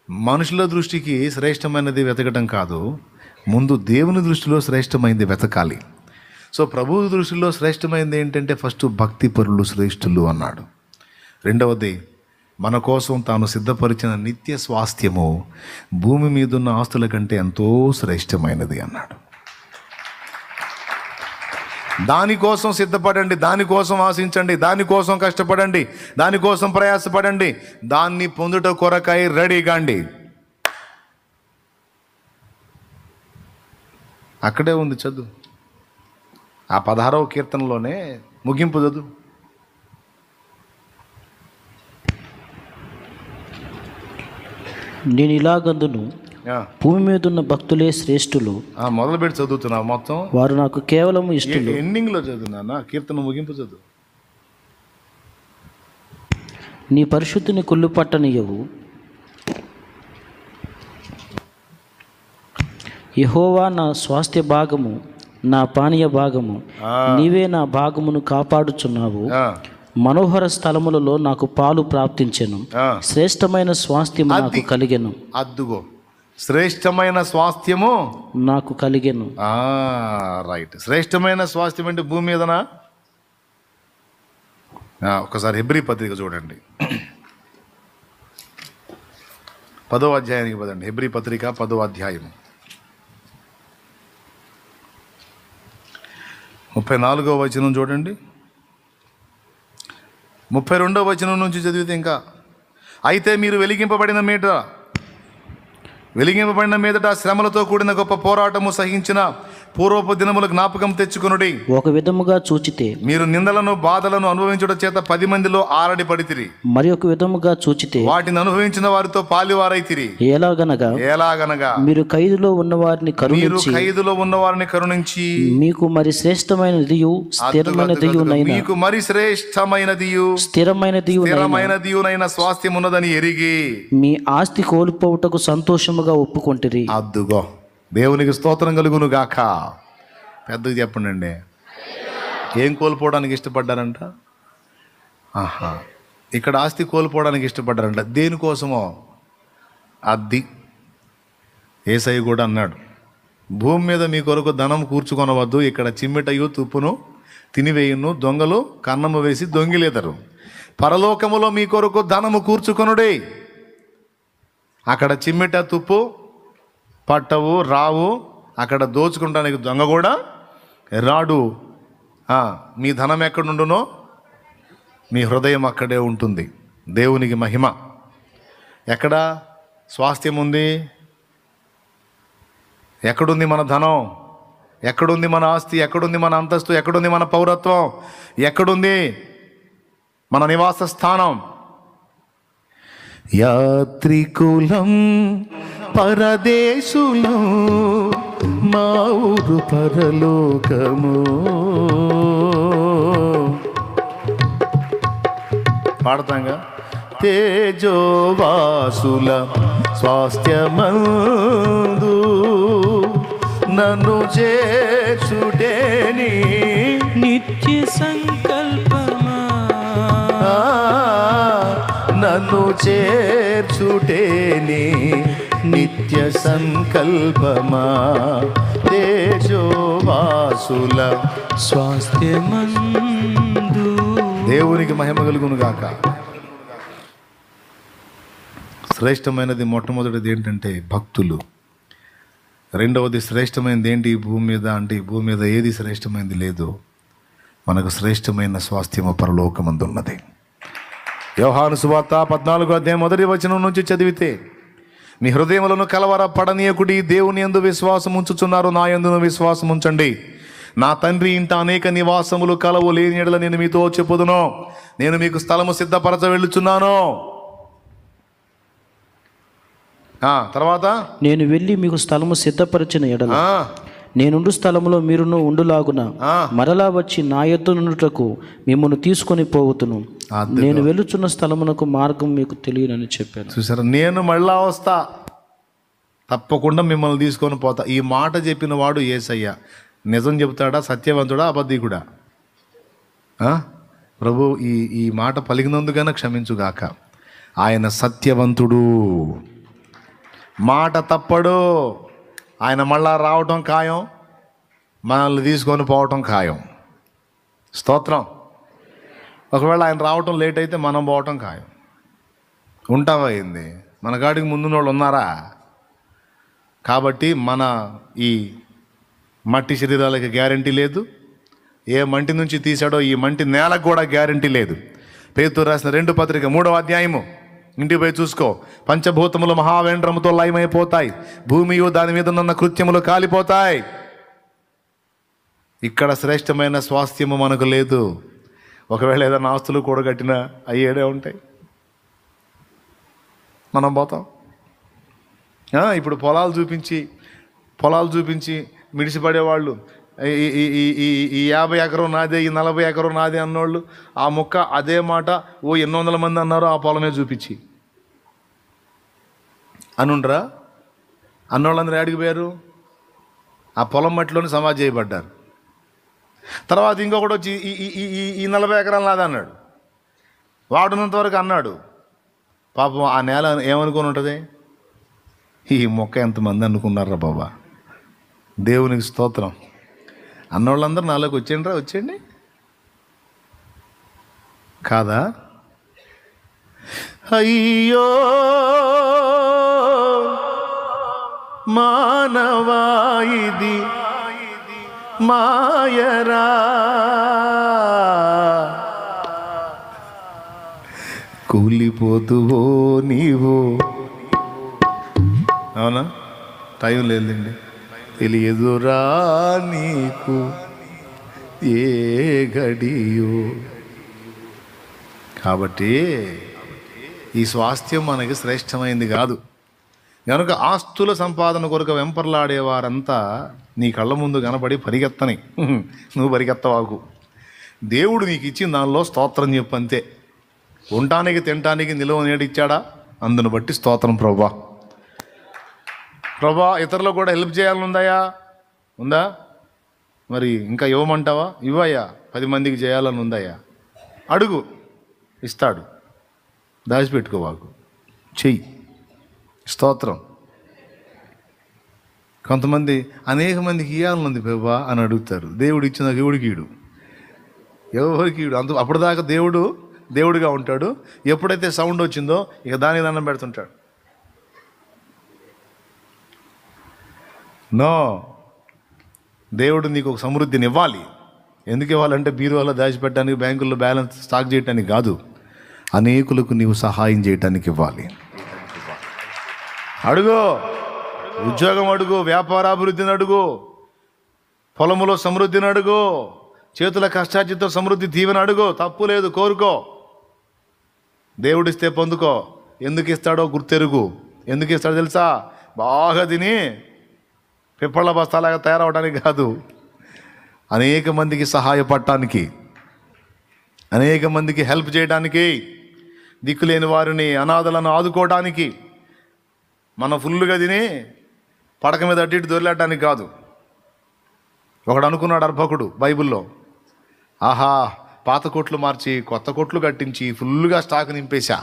మనుషుల దృష్టికి శ్రేష్టమైనది వెతకడం కాదు, ముందు దేవుని దృష్టిలో శ్రేష్టమైనది వెతకాలి. సో ప్రభువు దృష్టిలో శ్రేష్టమైనది ఏంటంటే ఫస్ట్ భక్తి పరులు శ్రేష్ఠులు అన్నాడు. రెండవది, మన కోసం తాను సిద్ధపరిచిన నిత్య స్వాస్థ్యము భూమి మీదున్న ఆస్తుల కంటే ఎంతో శ్రేష్టమైనది అన్నాడు. దానికోసం సిద్ధపడండి, దానికోసం ఆశించండి, దానికోసం కష్టపడండి, దానికోసం ప్రయాసపడండి, దాన్ని పొందుట కొరకై రెడీగాండి. అక్కడే ఉంది చదువు, ఆ 16వ కీర్తనలోనే ముగింపు చదువు. నేను ఇలాగందును, భూమి మీద ఉన్న భక్తులే శ్రేష్ఠులు. మొదలుపెట్టి చదువుతున్నావు మొత్తం, వారు నాకు కేవలం ఇష్టలు. ఎండింగ్లో చదువునా కీర్తన ముగింపు చదువు. నీ పరిశుద్ధిని కుళ్ళు పట్టనియవు, యెహోవా నా స్వాస్థ్య భాగము, నా పానీయ భాగము, నీవే నా భాగమును కాపాడుచున్నావు. మనోహర స్థలములలో నాకు పాలు ప్రాప్తించెను, శ్రేష్టమైన స్వాస్థ్యము నాకు కలిగెను. అద్దుగో, శ్రేష్టమైన స్వాస్థ్యము నాకు కలిగెను. రైట్, శ్రేష్టమైన స్వాస్థ్యం అంటే భూమి మీదనా? ఒకసారి హెబ్రీ పత్రిక చూడండి, 10వ అధ్యాయానికి పదండి. హెబ్రీ పత్రిక 10వ అధ్యాయం 34వ వచనం చూడండి. 32వ వచనం నుంచి చదివితే ఇంకా, అయితే మీరు వెలిగింపబడిన మీదట శ్రమలతో కూడిన గొప్ప పోరాటము సహించిన పూర్వపు దినముల జ్ఞాపకం తెచ్చుకొనుడి. ఒక విధముగా చూచితే మీరు నిందలను బాధలను అనుభవించుట చేత 10 మందిలో ఆరడి పడితిరి, మరి ఒక విధముగా చూచితే వాటిని అనుభవించిన వారితో పాలివారైతిరి. ఎలాగనగా మీరు ఖైదులో ఉన్న వారిని కరుణించి మీకు మరి శ్రేష్టమైనదియు స్థిరమైనదియునైన స్వాస్థ్యం ఉన్నదని ఎరిగి మీ ఆస్తి కోల్పోవుటకు సంతోషముగా ఒప్పుకొంటిరి. అద్దుగో, దేవునికి స్తోత్రం కలుగును గాక. పెద్దగా చెప్పండి అండి, ఏం కోల్పోవడానికి ఇష్టపడ్డారంట? ఇక్కడ ఆస్తి కోల్పోవడానికి ఇష్టపడ్డారంట. దేనికోసమో? అది యేసయ్య కూడా అన్నాడు, భూమి మీద మీ కొరకు ధనం కూర్చుకొనవద్దు, ఇక్కడ చిమ్మిటయు తుప్పును తినివేయును, దొంగలు కన్నము వేసి దొంగిలేదరు. పరలోకములో మీ కొరకు ధనము కూర్చుకొనుడే. అక్కడ చిమ్మిట తుప్పు పట్టవు రావు, అక్కడ దోచుకుంటానికి దొంగ కూడా రాడు. మీ ధనం ఎక్కడుండునో మీ హృదయం అక్కడే ఉంటుంది. దేవునికి మహిమ. ఎక్కడ స్వాస్థ్యం ఉంది? ఎక్కడుంది మన ధనం? ఎక్కడుంది మన ఆస్తి? ఎక్కడుంది మన అంతస్తు? ఎక్కడుంది మన పౌరత్వం? ఎక్కడుంది మన నివాస స్థానం? యాత్రికులం పరదేశులం, మా ఊరు పరలోకము. పాడతాంగా, తేజోవాసుల స్వాస్థ్యమందు నన్ను చేర్చుటేని నిత్య సంకల్పమా, నన్ను చేర్చుటేని నిత్య సంకల్పమా, తేజోవాసుల స్వాస్థ్యమందు. దేవునికి మహిమ కలుగును గాక. శ్రేష్టమైనది మొట్టమొదటిది ఏంటంటే భక్తులు. రెండవది శ్రేష్టమైనది ఏంటి ఈ భూమి మీద అంటే, ఈ భూమి మీద ఏది శ్రేష్టమైనది లేదు. మనకు శ్రేష్టమైన స్వాస్థ్యము పరలోకమందు ఉన్నది. యోహాను సువార్త 14వ అధ్యాయం 1వ వచనం నుంచి చదివితే, మీ హృదయములను కలవర పడనీయకుడి, దేవుని యందు విశ్వాసం ఉంచుచున్నారు, నా యందును విశ్వాసం ఉంచండి. నా తండ్రి ఇంట అనేక నివాసములు కలవు, లేని యెడల నేను మీతో చెప్పుదును, నేను మీకు స్థలము సిద్ధపరచ వెళ్ళుచున్నాను. తర్వాత, నేను వెళ్ళి మీకు స్థలము సిద్ధపరిచిన యెడల నేనుండు స్థలములో మీరును ఉండులాగున మరలా వచ్చి నా యొద్ద నుండుటకు మిమ్మల్ని తీసుకొని పోవుతును. నేను వెళ్ళుచున్న స్థలమునకు మార్గం మీకు తెలియనని చెప్పాను. చూసారా, నేను మళ్ళా వస్తా, తప్పకుండా మిమ్మల్ని తీసుకొని పోతా. ఈ మాట చెప్పిన వాడు యేసయ్య. నిజం చెబుతాడా? సత్యవంతుడా? అబద్ధికుడా? ప్రభు ఈ మాట పలికినందుకైనా క్షమించుగాక. ఆయన సత్యవంతుడు, మాట తప్పడు. ఆయన మళ్ళా రావటం ఖాయం, మనల్ని తీసుకొని పోవటం ఖాయం. స్తోత్రం. ఒకవేళ ఆయన రావటం లేట్ అయితే మనం పోవటం ఖాయం. ఉంటావా ఏంది? మన కాడికి ముందున్న వాళ్ళు ఉన్నారా? కాబట్టి మన ఈ మట్టి శరీరాలకి గ్యారంటీ లేదు. ఏ మంటి నుంచి తీసాడో ఈ మంటి నేలకు కూడా గ్యారంటీ లేదు. పేతురు రాసిన 2 పత్రిక 3వ అధ్యాయము ఇంటికి పోయి చూసుకో. పంచభూతములు మహావేంద్రముతో లయమైపోతాయి, భూమియు దాని మీద ఉన్న కృత్యములు కాలిపోతాయి. ఇక్కడ శ్రేష్టమైన స్వాస్థ్యము మనకు లేదు. ఒకవేళ ఏదైనా ఆస్తులు కూడగట్టినా అయ్యేడే ఉంటాయి, మనం పోతాం. ఇప్పుడు పొలాలు చూపించి మిడిసిపడేవాళ్ళు, ఈ 50 ఎకరం నాదే, ఈ 40 ఎకరం నాదే అన్నోళ్ళు ఆ మొక్క అదే మాట 800 మంది అన్నారు ఆ పొలమే చూపించి అనుండ్రా. అన్నోళ్ళందరూ ఏడికి పోయారు? ఆ పొలం మట్టిలోనే సమాధి చేయబడ్డారు. తర్వాత ఇంకొకటి వచ్చి ఈ 40 ఎకరాలు నాదే అన్నాడు. వాడున్నంత వరకు అన్నాడు. పాపం ఆ నేల ఏమనుకొని ఉంటుంది? ఈ మొక్క ఎంతమంది అనుకున్నారా బాబా? దేవునికి స్తోత్రం. అన్నోళ్ళందరూ నాలోకి వచ్చేయండి కాదా? అయ్యో మానవా ఇది మాయరా, కూలిపోతువో నీవు. అవునా? టైం లేదండి. తెలియదురా నీకు ఏ గడియో. కాబట్టి ఈ స్వాస్థ్యం మనకి శ్రేష్టమైంది కాదు. కనుక ఆస్తుల సంపాదన కొరకు వెంపర్లాడేవారంతా నీ కళ్ళ ముందు కనబడి పరిగెత్తని, నువ్వు పరిగెత్తవాకు. దేవుడు నీకు ఇచ్చిన దానిలో స్తోత్రం చెప్పు అంతే. ఉండటానికి తినటానికి నిలువ నేడిచ్చాడా, అందును బట్టి స్తోత్రం. ప్రభా ఇతరులకు కూడా హెల్ప్ చేయాలనుందాయా? ఉందా? మరి ఇంకా ఇవ్వమంటావా? ఇవ్వయ్యా. 10 మందికి చేయాలని ఉందయ్యా, అడుగు, ఇస్తాడు. దాచిపెట్టుకోవాకు, చెయ్యి. స్తోత్రం. కొంతమంది అనేక మందికి ఇవ్వాలనుంది ప్రభా అని అడుగుతారు. దేవుడు ఇచ్చిన ఎవడికి ఈడు అప్పటిదాకా దేవుడుగా ఉంటాడు. ఎప్పుడైతే సౌండ్ వచ్చిందో ఇక దానికి దండం పెడుతుంటాడు. నో, దేవుడు నీకు ఒక సమృద్ధిని ఇవ్వాలి. ఎందుకు ఇవ్వాలంటే బీరువాలో దాచిపెట్టడానికి, బ్యాంకుల్లో బ్యాలెన్స్ స్టాక్ చేయడానికి కాదు, అనేకులకు నీవు సహాయం చేయటానికి ఇవ్వాలి. అడుగు, ఉద్యోగం అడుగు, వ్యాపారాభివృద్ధిని అడుగు, పొలములో సమృద్ధిని అడుగు, చేతుల కష్టార్జితో సమృద్ధి దీవెన అడుగు. తప్పు లేదు, కోరుకో. దేవుడిస్తే పొందుకో. ఎందుకు ఇస్తాడో గుర్తెరుగు. ఎందుకు ఇస్తాడో తెలుసా? బాగా తిని పిప్పళ్ళ బస్తాలాగా తయారవడానికి కాదు, అనేక మందికి సహాయపడటానికి, అనేక మందికి హెల్ప్ చేయడానికి, దిక్కులేని వారిని, అనాథలను ఆదుకోవడానికి. మనం ఫుల్గా తిని పడక మీద అడ్డు ఇటు దొరిలాడడానికి కాదు. ఒకడు అనుకున్నాడు అర్భకుడు బైబిల్లో, ఆహా పాత కొట్లు మార్చి కొత్త కొట్లు కట్టించి ఫుల్గా స్టాక్ నింపేశా,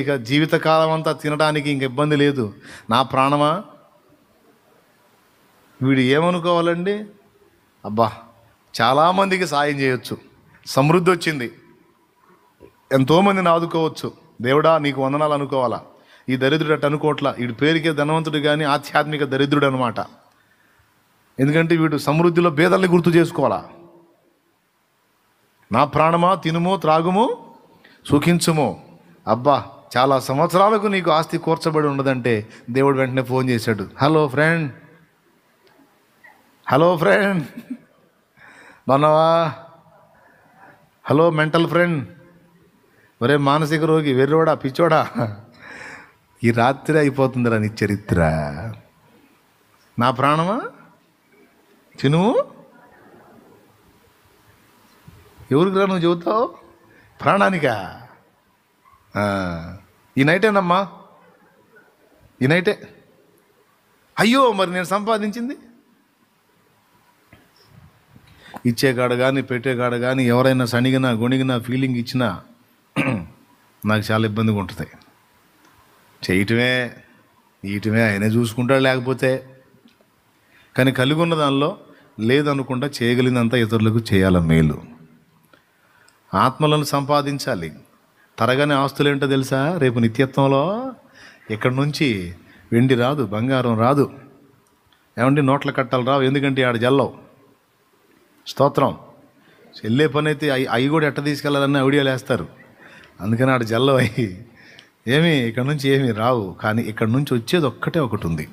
ఇక జీవితకాలం అంతా తినడానికి ఇంక ఇబ్బంది లేదు. నా ప్రాణమా, వీడు ఏమనుకోవాలండి? అబ్బా చాలామందికి సాయం చేయొచ్చు, సమృద్ధి వచ్చింది, ఎంతోమందిని ఆదుకోవచ్చు, దేవుడా నీకు వందనాలు అనుకోవాలా. ఈ దరిద్రుడు అట్టు అనుకోవట్లా. వీడి పేరుకే ధనవంతుడు కానీ ఆధ్యాత్మిక దరిద్రుడు అనమాట. ఎందుకంటే వీడు సమృద్ధిలో భేదాల్ని గుర్తు చేసుకోవాలా. నా ప్రాణమా తినుము త్రాగుము సుఖించుము. అబ్బా చాలా సంవత్సరాలకు నీకు ఆస్తి కూర్చబడి ఉండదంటే దేవుడు వెంటనే ఫోన్ చేశాడు, హలో ఫ్రెండ్ బాగున్నావా? హలో మెంటల్ ఫ్రెండ్, ఒరే మానసిక రోగి, వెర్రోడా, పిచ్చోడా, ఈ రాత్రి అయిపోతుందిరా నీ చరిత్ర. నా ప్రాణమా తినుము. ఎవరికి రా నువ్వు చెబుతావు? ప్రాణానికా? ఈ నైటేనమ్మా, ఈ నైటే. అయ్యో మరి నేను సంపాదించింది. ఇచ్చే కాడ కానీ పెట్టే కాడ కానీ ఎవరైనా సణిగినా గొణిగినా ఫీలింగ్ ఇచ్చినా నాకు చాలా ఇబ్బందిగా ఉంటుంది. చేయటమే ఇయటమే ఆయనే చూసుకుంటాడు లేకపోతే. కానీ కలిగి ఉన్న దానిలో లేదనుకుంటా చేయగలిగినంత ఇతరులకు చేయాల మేలు. ఆత్మలను సంపాదించాలి. తరగని ఆస్తులు ఏంటో తెలుసా? రేపు నిత్యత్వంలో ఇక్కడి నుంచి వెండి రాదు, బంగారం రాదు, ఏమండి నోట్ల కట్టాలు రావు. ఎందుకంటే ఆడ జల్లవు. స్తోత్రం. చెల్లే పని అయితే అవి కూడా ఎట్ట తీసుకెళ్ళాలని ఐడియాలు వేస్తారు. అందుకని ఆడ జల్లవు అవి ఏమి ఇక్కడ నుంచి ఏమీ రావు. కానీ ఇక్కడ నుంచి వచ్చేది ఒక్కటే ఒకటి ఉంది,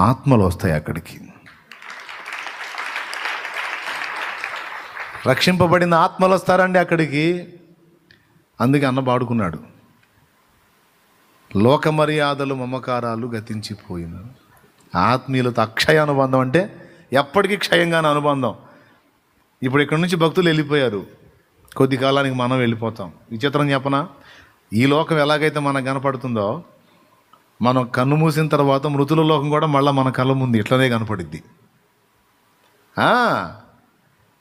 ఆత్మలు వస్తాయి అక్కడికి. రక్షింపబడిన ఆత్మలు వస్తారండి అక్కడికి. అందుకే అన్న పాడుకున్నాడు, లోక మర్యాదలు మమకారాలు గతించిపోయిన ఆత్మీయులతో అక్షయ అనుబంధం. అంటే ఎప్పటికీ క్షయంగానే అనుబంధం. ఇప్పుడు ఇక్కడ నుంచి భక్తులు వెళ్ళిపోయారు, కొద్ది కాలానికి మనం వెళ్ళిపోతాం. విచిత్రం చెప్పనా? ఈ లోకం ఎలాగైతే మనకు కనపడుతుందో, మనం కన్ను మూసిన తర్వాత మృతుల లోకం కూడా మళ్ళీ మన కళ్ళ ముందు ఇట్లనే కనపడిద్ది.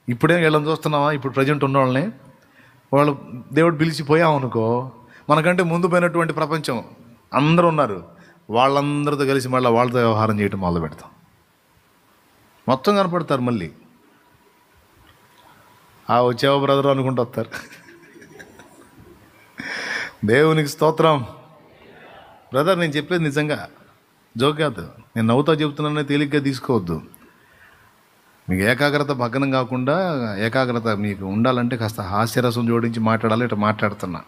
ఇప్పుడే వీళ్ళని చూస్తున్నావా? ఇప్పుడు ప్రజెంట్ ఉన్న వాళ్ళని, వాళ్ళు దేవుడు పిలిచిపోయామనుకో, మనకంటే ముందు పోయినటువంటి ప్రపంచం అందరూ ఉన్నారు, వాళ్ళందరితో కలిసి మళ్ళీ వాళ్ళతో వ్యవహారం చేయటం మొదలు పెడతాం. మొత్తం కనపడతారు. మళ్ళీ వచ్చావా బ్రదర్ అనుకుంటూ వస్తారు. దేవునికి స్తోత్రం. బ్రదర్ నేను చెప్పేది నిజంగా జోక్ కాదు, నేను నవ్వుతా చెప్తున్నానే, తేలిగ్గా తీసుకోవద్దు. మీకు ఏకాగ్రత భగ్నం కాకుండా ఏకాగ్రత మీకు ఉండాలంటే కాస్త హాస్యరసం జోడించి మాట్లాడాలి. ఇట్లా మాట్లాడుతున్నా.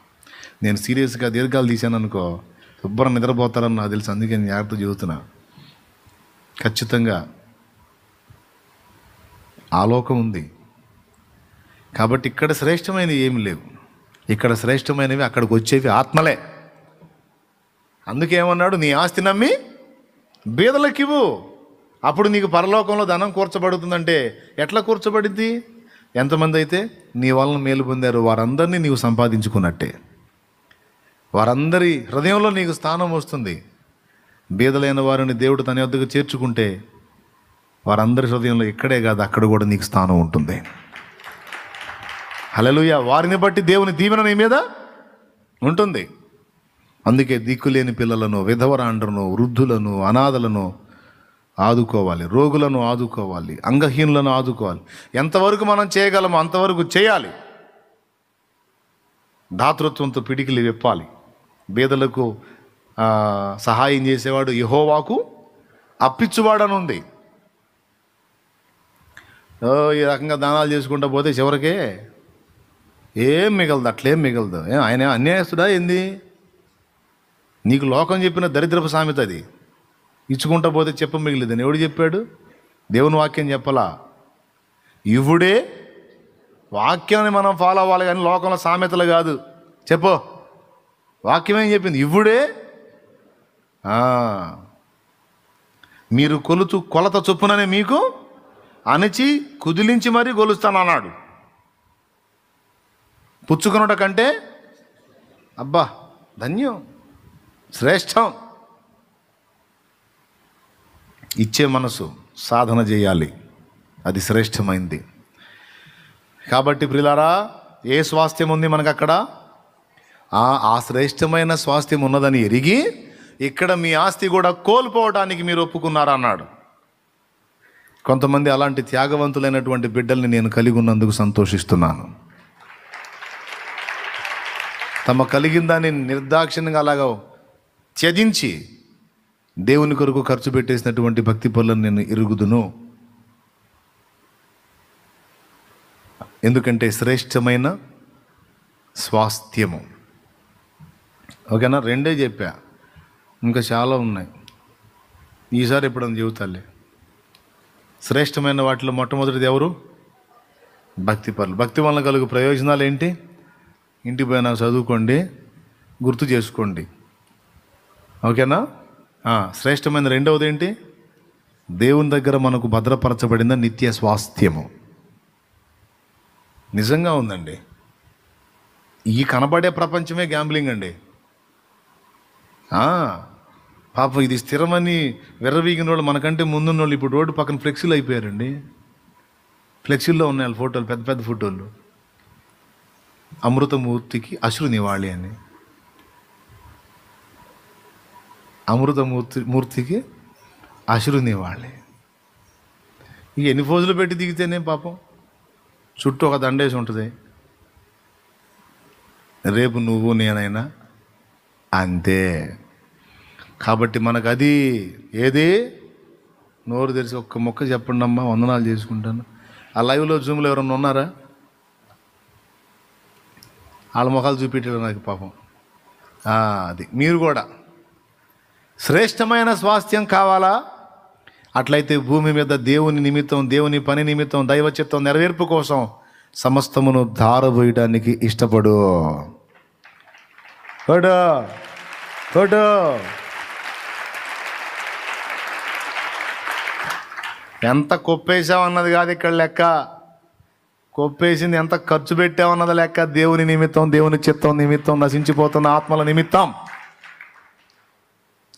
నేను సీరియస్గా దీర్ఘాలు తీశాను అనుకో, శుభ్రం నిద్రపోతారని నాకు తెలుసు. అందుకే నేను జాగ్రత్త చెబుతున్నా. ఖచ్చితంగా ఆలోకం ఉంది కాబట్టి ఇక్కడ శ్రేష్టమైనవి ఏమి లేవు. ఇక్కడ శ్రేష్టమైనవి అక్కడికి వచ్చేవి ఆత్మలే. అందుకేమన్నాడు, నీ ఆస్తి నమ్మి బీదలకివ్వు, అప్పుడు నీకు పరలోకంలో ధనం కూర్చబడుతుందంటే ఎట్లా కూర్చబడిద్ది? ఎంతమంది అయితే నీ వలన మేలు పొందారు వారందరినీ నీవు సంపాదించుకున్నట్టే. వారందరి హృదయంలో నీకు స్థానం వస్తుంది. బీదలైన వారిని దేవుడు తన యొద్దకు చేర్చుకుంటే వారందరి హృదయంలో ఇక్కడే కాదు అక్కడ కూడా నీకు స్థానం ఉంటుంది. హల్లెలూయా. వారిని బట్టి దేవుని దీవెన నీ మీద ఉంటుంది. అందుకే దిక్కులేని పిల్లలను, విధవరాండ్రను, వృద్ధులను, అనాథలను ఆదుకోవాలి, రోగులను ఆదుకోవాలి, అంగహీనులను ఆదుకోవాలి. ఎంతవరకు మనం చేయగలమో అంతవరకు చేయాలి. దాతృత్వంతో పిడికిలి విప్పాలి. బీదలకు సహాయం చేసేవాడు యెహోవాకు అప్పిచ్చువాడని ఉంది. ఈ రకంగా దానాలు చేసుకుంటూ పోతే చివరికే ఏం మిగలదు, అట్లేం మిగలదు. ఆయన అన్యాయస్తుడా ఏంది? నీకు లోకం చెప్పిన దరిద్రపు సామెత అది. ఇచ్చుకుంటా పోతే చెప్ప మిగిలిదని ఎవడు చెప్పాడు? దేవుని వాక్యం చెప్పలా. ఇవుడే వాక్యాన్ని మనం ఫాలో అవ్వాలి కానీ లోకంలో సామెతలు కాదు. చెప్పు, వాక్యం ఏం చెప్పింది? ఇవుడే మీరు కొలత చొప్పుననే మీకు అణచి కుదిలించి మరీ గొలుస్తానన్నాడు. పుచ్చుకొనుట కంటే అబ్బా ధన్యం, శ్రేష్టం. ఇచ్చే మనసు సాధన చేయాలి, అది శ్రేష్టమైంది. కాబట్టి ప్రియులారా, ఏ స్వాస్థ్యం ఉంది మనకు అక్కడ? ఆ శ్రేష్టమైన స్వాస్థ్యం ఉన్నదని ఎరిగి ఇక్కడ మీ ఆస్తి కూడా కోల్పోవడానికి మీరు ఒప్పుకున్నారన్నాడు. కొంతమంది అలాంటి త్యాగవంతులైనటువంటి బిడ్డల్ని నేను కలిగి ఉన్నందుకు సంతోషిస్తున్నాను. తమ కలిగిన దాన్ని నిర్దాక్షిణ్యంగా అలాగా త్యజించి దేవుని కొరకు ఖర్చు పెట్టేసినటువంటి భక్తి పనులను నేను ఎరుగుదును. ఎందుకంటే శ్రేష్టమైన స్వాస్థ్యము. ఓకేనా? రెండే చెప్పా, ఇంకా చాలా ఉన్నాయి. ఈసారి ఎప్పుడన్నా చెబుతాలే. శ్రేష్టమైన వాటిలో మొట్టమొదటిది ఎవరు? భక్తి పనులు. భక్తి వలన కలుగు ప్రయోజనాలు ఏంటి? ఇంటికి పోయినా చదువుకోండి, గుర్తు చేసుకోండి. ఓకేనా? శ్రేష్టమైన రెండవది ఏంటి? దేవుని దగ్గర మనకు భద్రపరచబడిన నిత్య స్వాస్థ్యము. నిజంగా ఉందండి. ఈ కనబడే ప్రపంచమే గ్యాంబ్లింగ్ అండి. పాపం ఇది స్థిరమని విర్రవీగిన వాళ్ళు, మనకంటే ముందున్న వాళ్ళు ఇప్పుడు రోడ్డు పక్కన ఫ్లెక్సీలు అయిపోయారండి. ఫ్లెక్సీల్లో ఉన్నాయి వాళ్ళ ఫోటోలు, పెద్ద పెద్ద ఫోటోలు. అమృతమూర్తికి అశ్రు నివాళి అని. మూర్తికి అశ్రు నివాళి. ఇక ఎన్ని ఫోజులు పెట్టి దిగితేనే పాపం చుట్టూ ఒక దండేసి ఉంటుంది. రేపు నువ్వు నేనైనా అంతే. కాబట్టి మనకు అది ఏది నోరు తెరిచి ఒక్క మొక్క చెప్పండి అమ్మా, వందనాలు చేసుకుంటాను. ఆ లైవ్లో జూమ్లో ఎవరన్నా ఉన్నారా? వాళ్ళ ముఖాలు చూపించడం నాకు పాపం. అది మీరు కూడా శ్రేష్టమైన స్వాస్థ్యం కావాలా? అట్లయితే భూమి మీద దేవుని నిమిత్తం, దేవుని పని నిమిత్తం, దైవ చిత్తం నెరవేర్పు కోసం సమస్తమును ధారపోయడానికి ఇష్టపడు. ఎంత కొప్పేసామన్నది కాదు ఇక్కడ లెక్క. కొప్పేసింది ఎంత ఖర్చు పెట్టామన్నది లెక్క. దేవుని నిమిత్తం, దేవుని చిత్తం నిమిత్తం, నశించిపోతున్న ఆత్మల నిమిత్తం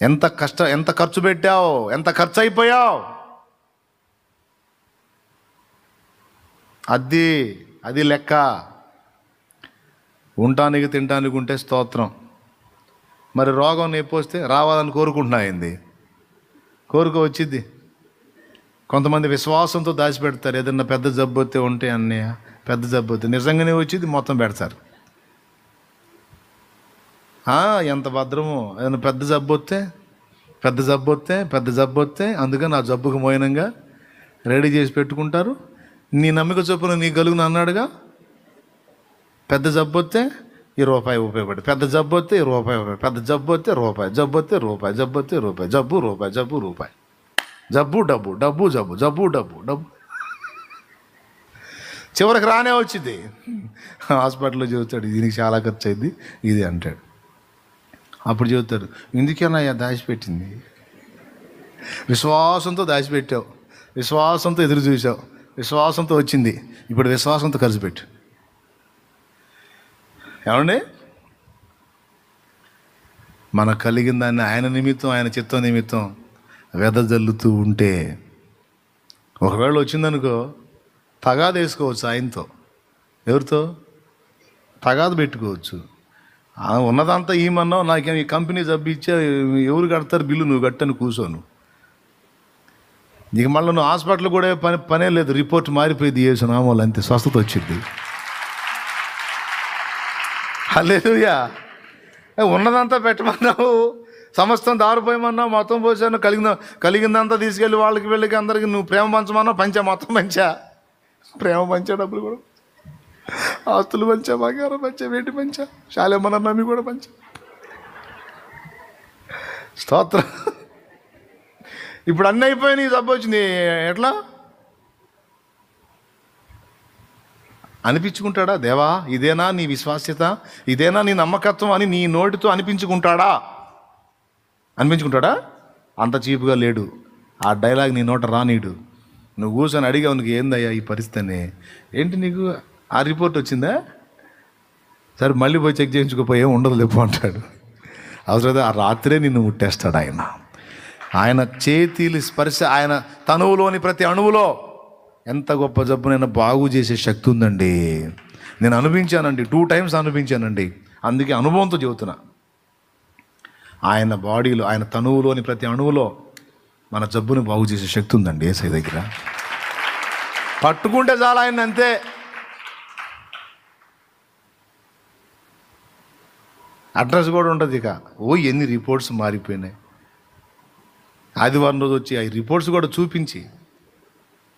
ఎంత ఖర్చు పెట్టావు, ఎంత ఖర్చు అయిపోయావు. అది లెక్క. ఉండటానికి తినడానికి ఉంటే స్తోత్రం. మరి రోగం నొప్పి వస్తే రావాలని కోరుకుంటున్నాయింది, కోరుకో వచ్చింది. కొంతమంది విశ్వాసంతో దాచిపెడతారు. ఏదన్నా పెద్ద జబ్బు వస్తే ఉంటే అన్నయ్య పెద్ద జబ్బు వస్తే నిజంగానే వచ్చింది మొత్తం పెడతారు. ఎంత భద్రమో. ఏదైనా పెద్ద జబ్బు వస్తే అందుకని ఆ జబ్బుకు మోయనంగా రెడీ చేసి పెట్టుకుంటారు. నీ నమ్మిక చొప్పున నీ గలుగును అన్నాడుగా. పెద్ద జబ్బు వస్తే రూపాయి ఉపయోగపడి, పెద్ద జబ్బు వస్తే రూపాయి, పెద్ద జబ్బు వస్తే రూపాయి, జబ్బు వస్తే రూపాయి, జబ్బు వస్తే రూపాయి, జబ్బు రూపాయి, జబ్బు రూపాయి, జబ్బు డబ్బు, డబ్బు జబ్బు, జబ్బు డబ్బు, డబ్బు చివరికి రానే వచ్చింది. హాస్పిటల్లో చెబుతాడు దీనికి చాలా ఖర్చు అయింది ఇది అంటాడు. అప్పుడు చెబుతారు ఇందుకేనా దాచిపెట్టింది. విశ్వాసంతో దాచిపెట్టావు, విశ్వాసంతో ఎదురు చూసావు, విశ్వాసంతో వచ్చింది. ఇప్పుడు విశ్వాసంతో ఖర్చు పెట్టు. ఏమండి, మనకు కలిగిన దాన్ని ఆయన నిమిత్తం, ఆయన చిత్తం నిమిత్తం వెదజల్లుతూ ఉంటే ఒకవేళ వచ్చిందనుకో తగాదు వేసుకోవచ్చు. ఆయనతో ఎవరితో తగాదు పెట్టుకోవచ్చు. ఉన్నదంతా ఈమన్నావు, నాకేం ఈ కంపెనీ జబ్బు ఇచ్చా, ఎవరు కడతారు బిల్లు, నువ్వు కట్టని కూర్చోను. నీకు మళ్ళీ నువ్వు హాస్పిటల్ కూడా పనే లేదు. రిపోర్ట్ మారిపోయింది, ఏసునామోలు అంతే, స్వస్థత వచ్చింది. హల్లెలూయా. ఉన్నదంతా పెట్టమన్నావు, సమస్తం దారిపోయమన్నావు, మొత్తం పోసాను, కలిగిందంతా తీసుకెళ్ళి వాళ్ళకి వీళ్ళకి అందరికి నువ్వు ప్రేమ పంచమన్నావు, మొత్తం ప్రేమ పంచా, డబ్బులు కూడా ఆస్తులు పంచా, బంగారం పంచా, వేటి పంచా, శాలేమన్న నమ్మి కూడా పంచా. స్తోత్రం. ఇప్పుడు అన్నీ అయిపోయినాయి, జబ్బు వచ్చింది. ఎట్లా అనిపించుకుంటాడా? దేవా ఇదేనా నీ విశ్వాస్యత, ఇదేనా నీ నమ్మకత్వం అని నీ నోటితో అనిపించుకుంటాడా? అంత చీపుగా లేడు. ఆ డైలాగ్ నీ నోట రానీడు. నువ్వు కూర్చొని అడిగావు, నీకు ఏందయ్యా ఈ పరిస్థితి, ఏంటి నీకు ఆ రిపోర్ట్ వచ్చిందా, సరే మళ్ళీ పోయి చెక్ చేయించుకోపోయి ఏం ఉండదు లేపు అంటాడు. అవసరం ఆ రాత్రే నిన్ను ముట్టేస్తాడు ఆయన. ఆయన చేతిలి స్పర్శ, ఆయన తనువులోని ప్రతి అణువులో ఎంత గొప్ప జబ్బునైనా బాగు చేసే శక్తి ఉందండి. నేను అనుభవించానండి, 2 times అనుభవించానండి. అందుకే అనుభవంతో చెబుతున్నా. ఆయన బాడీలో, ఆయన తనువులోని ప్రతి అణువులో మన జబ్బుని బాగు చేసే శక్తి ఉందండి యేసయ్య దగ్గర. పట్టుకుంటే చాలా ఆయన అంతే. అడ్రస్ కూడా ఉంటుంది. ఇక ఎన్ని రిపోర్ట్స్ మారిపోయినాయి. ఆదివారం రోజు వచ్చి ఆ రిపోర్ట్స్ కూడా చూపించి,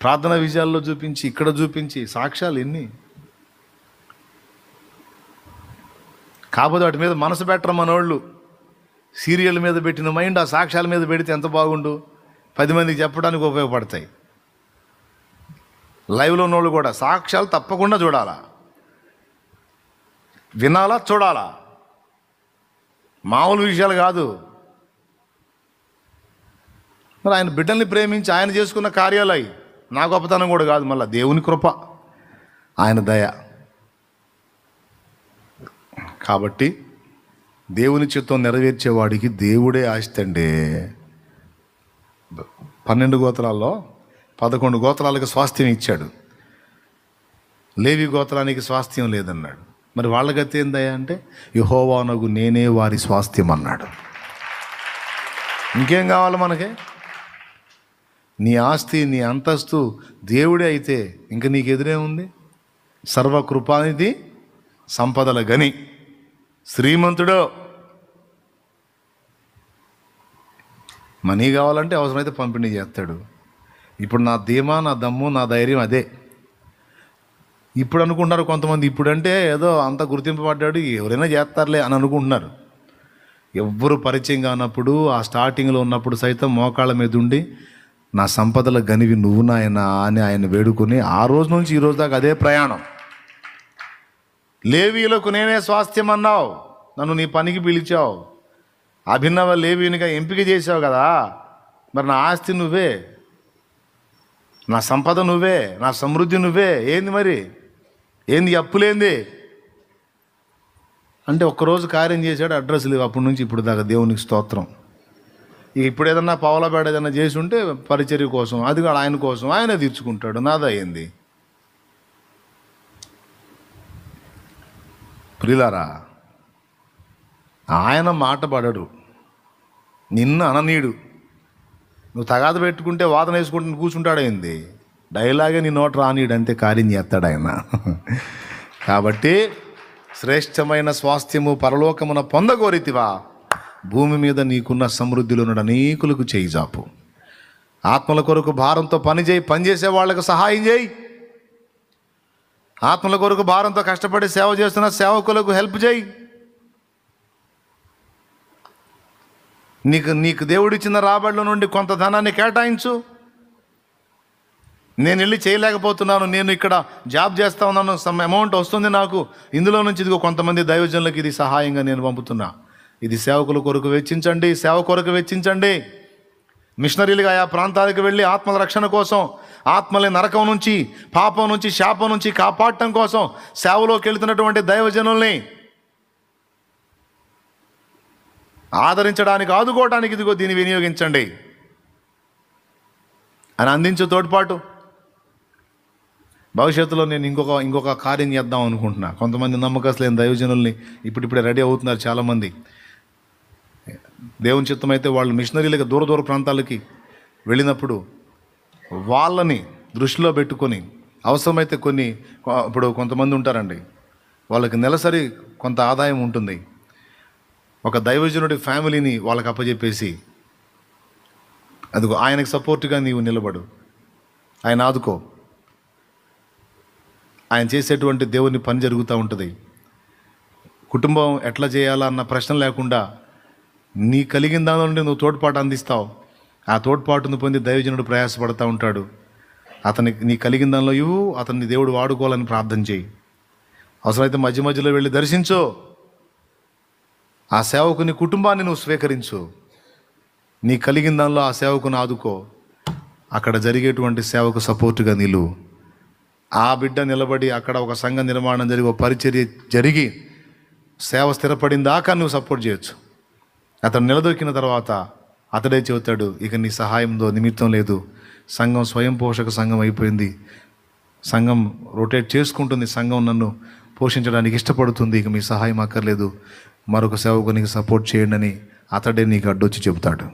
ప్రార్థనా విజయాల్లో చూపించి, ఇక్కడ చూపించి, సాక్ష్యాలు ఎన్ని. కాకపోతే వాటి మీద మనసు పెట్టరు మనోళ్ళు. సీరియల్ మీద పెట్టిన మైండ్ ఆ సాక్ష్యాల మీద పెడితే ఎంత బాగుండు, 10 మందికి చెప్పడానికి ఉపయోగపడతాయి. లైవ్లో ఉన్నోళ్ళు కూడా సాక్ష్యాలు తప్పకుండా చూడాలా, వినాలా, చూడాలా. మామూలు విషయాలు కాదు. మరి ఆయన బిడ్డల్ని ప్రేమించి ఆయన చేసుకున్న కార్యాలు అవి. నా గొప్పతనం కూడా కాదు, మళ్ళీ దేవుని కృప, ఆయన దయ. కాబట్టి దేవుని చిత్తం నెరవేర్చేవాడికి దేవుడే ఆస్తండి. 12 గోత్రాల్లో 11 గోత్రాలకు స్వాస్థ్యం ఇచ్చాడు. లేవి గోత్రానికి స్వాస్థ్యం లేదన్నాడు. మరి వాళ్ళ గతి ఏందయ్యా అంటే, యెహోవానగు నేనే వారి స్వాస్థ్యం అన్నాడు. ఇంకేం కావాలి మనకి? నీ ఆస్తి, నీ అంతస్తు దేవుడే అయితే ఇంక నీకు ఎదురే ఉంది? సర్వకృపానిధి, సంపదల గని, శ్రీమంతుడో. మనీ కావాలంటే అవసరమైతే పంపిణీ చేస్తాడు. ఇప్పుడు నా ధీమా, నా దమ్ము, నా ధైర్యం అదే. ఇప్పుడు అనుకుంటున్నారు కొంతమంది, ఇప్పుడంటే ఏదో అంత గుర్తింపబడ్డాడు ఎవరైనా చేస్తారులే అని అనుకుంటున్నారు. ఎవ్వరు పరిచయం కానప్పుడు, ఆ స్టార్టింగ్లో ఉన్నప్పుడు సైతం మోకాళ్ళ మీద ఉండి, నా సంపదల గనివి నువ్వు నాయనా అని ఆయన వేడుకొని ఆ రోజు నుంచి ఈ రోజు దాకా అదే ప్రయాణం. లేవీయులకు నేనే స్వాస్థ్యం అన్నావు, నన్ను నీ పనికి పిలిచావు, అభినవ లేవీయునిగా ఎంపిక చేసావు కదా. మరి నా ఆస్తి నువ్వే, నా సంపద నువ్వే, నా సమృద్ధి నువ్వే. ఏంది మరి? ఏంది అప్పులేంది అంటే ఒక్కరోజు కార్యం చేశాడు, అడ్రస్ లేవు అప్పటి నుంచి ఇప్పుడు దాకా. దేవునికి స్తోత్రం. ఇప్పుడు ఏదన్నా పావులబేడ ఏదన్నా చేసి ఉంటే పరిచర్య కోసం, అది కూడా ఆయన కోసం, ఆయన తీర్చుకుంటాడు. నాదా ఏంది? ప్రియులారా, ఆయన మాట పడడు, నిన్ను అననీయుడు. నువ్వు తగాద పెట్టుకుంటే వాదన వేసుకుంటే కూర్చుంటాడైంది, డైలాగే నీ నోట రానీయుడు, అంతే కార్యం చేస్తాడు ఆయన. కాబట్టి శ్రేష్టమైన స్వాస్థ్యము పరలోకమున పొందగోరితివా, భూమి మీద నీకున్న సమృద్ధిలో ఉన్న అనేకులకు చేయి జాపు. ఆత్మల కొరకు భారంతో పనిచేసే వాళ్ళకు సహాయం చేయి. ఆత్మల కొరకు భారంతో కష్టపడి సేవ చేస్తున్న సేవకులకు హెల్ప్ చేయి. నీకు దేవుడిచ్చిన రాబడిలో నుండి కొంత ధనాన్ని కేటాయించు. నేను వెళ్ళి చేయలేకపోతున్నాను, నేను ఇక్కడ జాబ్ చేస్తా ఉన్నాను, సమ్ అమౌంట్ వస్తుంది నాకు, ఇందులో నుంచి ఇదిగో కొంతమంది దైవజనులకు ఇది సహాయంగా నేను పంపుతున్నా, ఇది సేవకుల కొరకు వెచ్చించండి, సేవ కొరకు వెచ్చించండి. మిషనరీలుగా ఆయా ప్రాంతాలకు వెళ్ళి ఆత్మల రక్షణ కోసం, ఆత్మల నరకం నుంచి, పాపం నుంచి, శాపం నుంచి కాపాడటం కోసం సేవలోకి వెళుతున్నటువంటి దైవజనుల్ని ఆదరించడానికి, ఆదుకోవడానికి ఇదిగో దీన్ని వినియోగించండి అని అందించే తోడ్పాటు. భవిష్యత్తులో నేను ఇంకొక కార్యం చేద్దాం అనుకుంటున్నా. కొంతమంది నమ్మకస్తులైన దైవజనుల్ని ఇప్పుడిప్పుడే రెడీ అవుతున్నారు చాలామంది. దేవుని చిత్తం అయితే వాళ్ళు మిషనరీలుగా దూర ప్రాంతాలకి వెళ్ళినప్పుడు వాళ్ళని దృష్టిలో పెట్టుకొని అవసరమైతే ఇప్పుడు కొంతమంది ఉంటారండి, వాళ్ళకి నెలసరి కొంత ఆదాయం ఉంటుంది. ఒక దైవజనుడి ఫ్యామిలీని వాళ్ళకి అప్పచెప్పేసి, అదిగో ఆయనకు సపోర్ట్గా నీవు నిలబడు, ఆయన ఆదుకో, ఆయన చేసేటువంటి దేవుని పని జరుగుతూ ఉంటుంది. కుటుంబం ఎట్లా చేయాలా అన్న ప్రశ్న లేకుండా నీ కలిగిన దాని నుండి నువ్వు తోడ్పాటు అందిస్తావు. ఆ తోడ్పాటును పొంది దైవజనుడు ప్రయాసపడుతూ ఉంటాడు. నీ కలిగిన దానిలో ఇవ్వు, అతన్ని దేవుడు వాడుకోవాలని ప్రార్థన చేయి. అవసరమైతే మధ్య మధ్యలో వెళ్ళి దర్శించు. ఆ సేవకుని కుటుంబాన్ని నువ్వు స్వీకరించు. నీ కలిగిన దానిలో ఆ సేవకుని ఆదుకో. అక్కడ జరిగేటువంటి సేవకు సపోర్టుగా నిలువు. ఆ బిడ్డ నిలబడి అక్కడ ఒక సంఘ నిర్మాణం జరిగి, ఒక పరిచర్య జరిగి సేవ స్థిరపడిన దాకా నువ్వు సపోర్ట్ చేయొచ్చు. అతను నిలదొక్కిన తర్వాత అతడే చెబుతాడు, ఇక నీ సహాయంతో నిమిత్తం లేదు, సంఘం స్వయం పోషక సంఘం అయిపోయింది, సంఘం రొటేట్ చేసుకుంటుంది, సంఘం నన్ను పోషించడానికి ఇష్టపడుతుంది, ఇక మీ సహాయం అక్కర్లేదు, మరొక సేవకునికి సపోర్ట్ చేయండి అని అతడే నీకు అడ్డొచ్చి చెబుతాడు.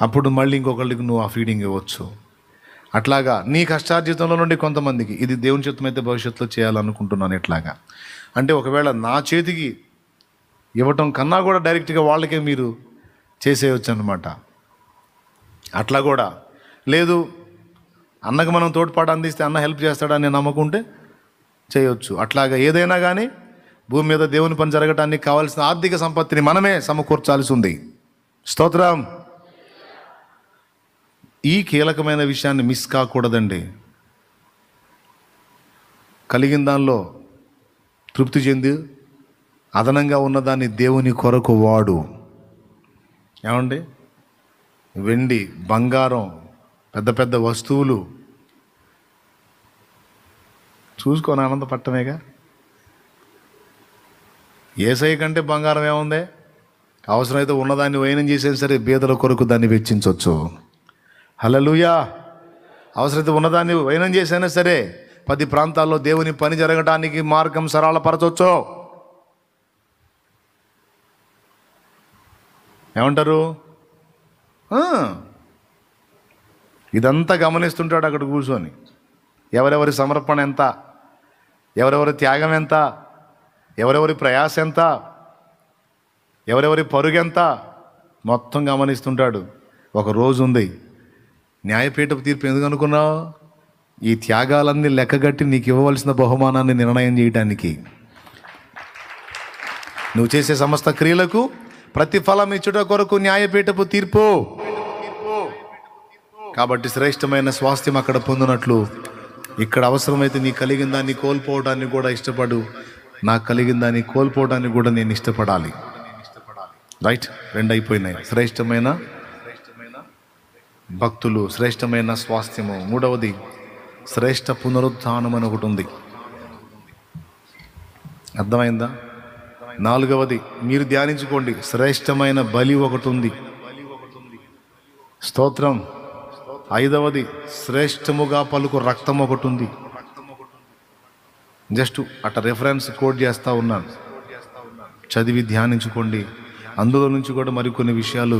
అప్పుడు మళ్ళీ ఇంకొకళ్ళకి నువ్వు ఆ ఫీడింగ్ ఇవ్వచ్చు. అట్లాగా నీ కష్టార్జితంలో నుండి కొంతమందికి, ఇది దేవుని చిత్తం అయితే భవిష్యత్తులో చేయాలనుకుంటున్నాను. ఎట్లాగా అంటే ఒకవేళ నా చేతికి ఇవ్వటం కన్నా కూడా డైరెక్ట్గా వాళ్ళకే మీరు చేసేయచ్చు అన్నమాట. అట్లా కూడా లేదు, అన్నకు మనం తోడ్పాటు అందిస్తే అన్న హెల్ప్ చేస్తాడని నమ్మకుంటే చేయొచ్చు. అట్లాగా ఏదైనా కానీ భూమి మీద దేవుని పని జరగటానికి కావాల్సిన ఆర్థిక సంపత్తిని మనమే సమకూర్చాల్సి ఉంది. స్తోత్రం. ఈ కీలకమైన విషయాన్ని మిస్ కాకూడదండి. కలిగిన దానిలో తృప్తి చెంది అదనంగా ఉన్నదాన్ని దేవుని కొరకు వాడు. ఏమండి, వెండి, బంగారం, పెద్ద పెద్ద వస్తువులు చూసుకొని ఆనందపడటమేగా. యేసయ్య కంటే బంగారం ఏముంది? అవసరమైతే ఉన్నదాన్ని వైనం చేసేది సరే, బీదల కొరకు దాన్ని వెచ్చించవచ్చు. హల్లెలూయా. అవసరమైతే ఉన్నదాన్ని వైనం చేసైనా సరే 10 ప్రాంతాల్లో దేవుని పని జరగడానికి మార్గం సరళపరచవచ్చు. ఏమంటారు? ఇదంతా గమనిస్తుంటాడు అక్కడ కూర్చొని. ఎవరెవరి సమర్పణ ఎంత, ఎవరెవరి త్యాగం ఎంత, ఎవరెవరి ప్రయాస ఎంత, ఎవరెవరి పరుగెంత మొత్తం గమనిస్తుంటాడు. ఒక రోజు ఉంది, న్యాయపీఠపు తీర్పు ఎందుకు అనుకున్నావు? ఈ త్యాగాలన్నీ లెక్కగట్టి నీకు ఇవ్వవలసిన బహుమానాన్ని నిర్ణయం చేయడానికి. నువ్వు చేసే సమస్త క్రియలకు ప్రతిఫలం ఇచ్చుట కొరకు న్యాయపీఠపు తీర్పు. కాబట్టి శ్రేష్టమైన స్వాస్థ్యం అక్కడ పొందినట్లు ఇక్కడ అవసరమైతే నీ కలిగిన దాన్ని కోల్పోవడాన్ని కూడా ఇష్టపడు. నాకు కలిగిన దాన్ని కోల్పోవడాన్ని కూడా నేను ఇష్టపడాలి. రైట్, 2 అయిపోయినాయి. శ్రేష్టమైన భక్తులు, శ్రేష్టమైన స్వాస్థ్యము. 3వది శ్రేష్ట పునరుత్థానం అని ఒకటి ఉంది. అర్థమైందా? 4వది మీరు ధ్యానించుకోండి, శ్రేష్టమైన బలి ఒకటి ఉంది. స్తోత్రం. 5వది శ్రేష్టముగా పలుకు రక్తం ఒకటి ఉంది. జస్ట్ అట్ట రెఫరెన్స్ కోట్ చేస్తూ ఉన్నాను, చదివి ధ్యానించుకోండి. అందులో నుంచి కూడా మరికొన్ని విషయాలు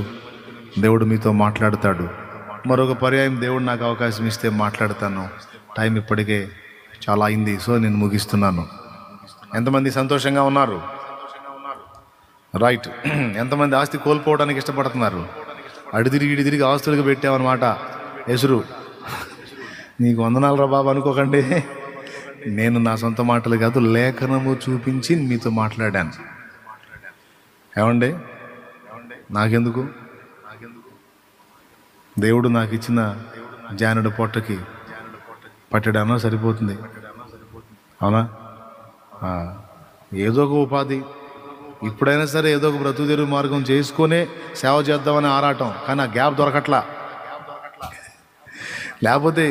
దేవుడు మీతో మాట్లాడతాడు. మరొక పర్యాయం దేవుడు నాకు అవకాశం ఇస్తే మాట్లాడతాను. టైం ఇప్పటికే చాలా అయింది, సో నేను ముగిస్తున్నాను. ఎంతమంది సంతోషంగా ఉన్నారు? రైట్. ఎంతమంది ఆస్తి కోల్పోవడానికి ఇష్టపడుతున్నారు? అడిదిరిగి తిరిగి ఆస్తులుగా పెట్టామన్నమాట ఎసురు. నీకు వందనాలు రా బాబు అనుకోకండి. నేను నా సొంత మాటలు కాదు, లేఖనము చూపించి మీతో మాట్లాడాను. ఏమండి, నాకెందుకు? దేవుడు నాకు ఇచ్చిన జానుడు పొట్టకి పట్టడానో సరిపోతుంది. అవునా? ఏదో ఒక ఉపాధి, ఇప్పుడైనా సరే ఏదో ఒక బ్రతుకుదెరువు మార్గం చేసుకునే సేవ చేద్దామని ఆరాటం. కానీ ఆ గ్యాప్ దొరకట్లా. లేకపోతే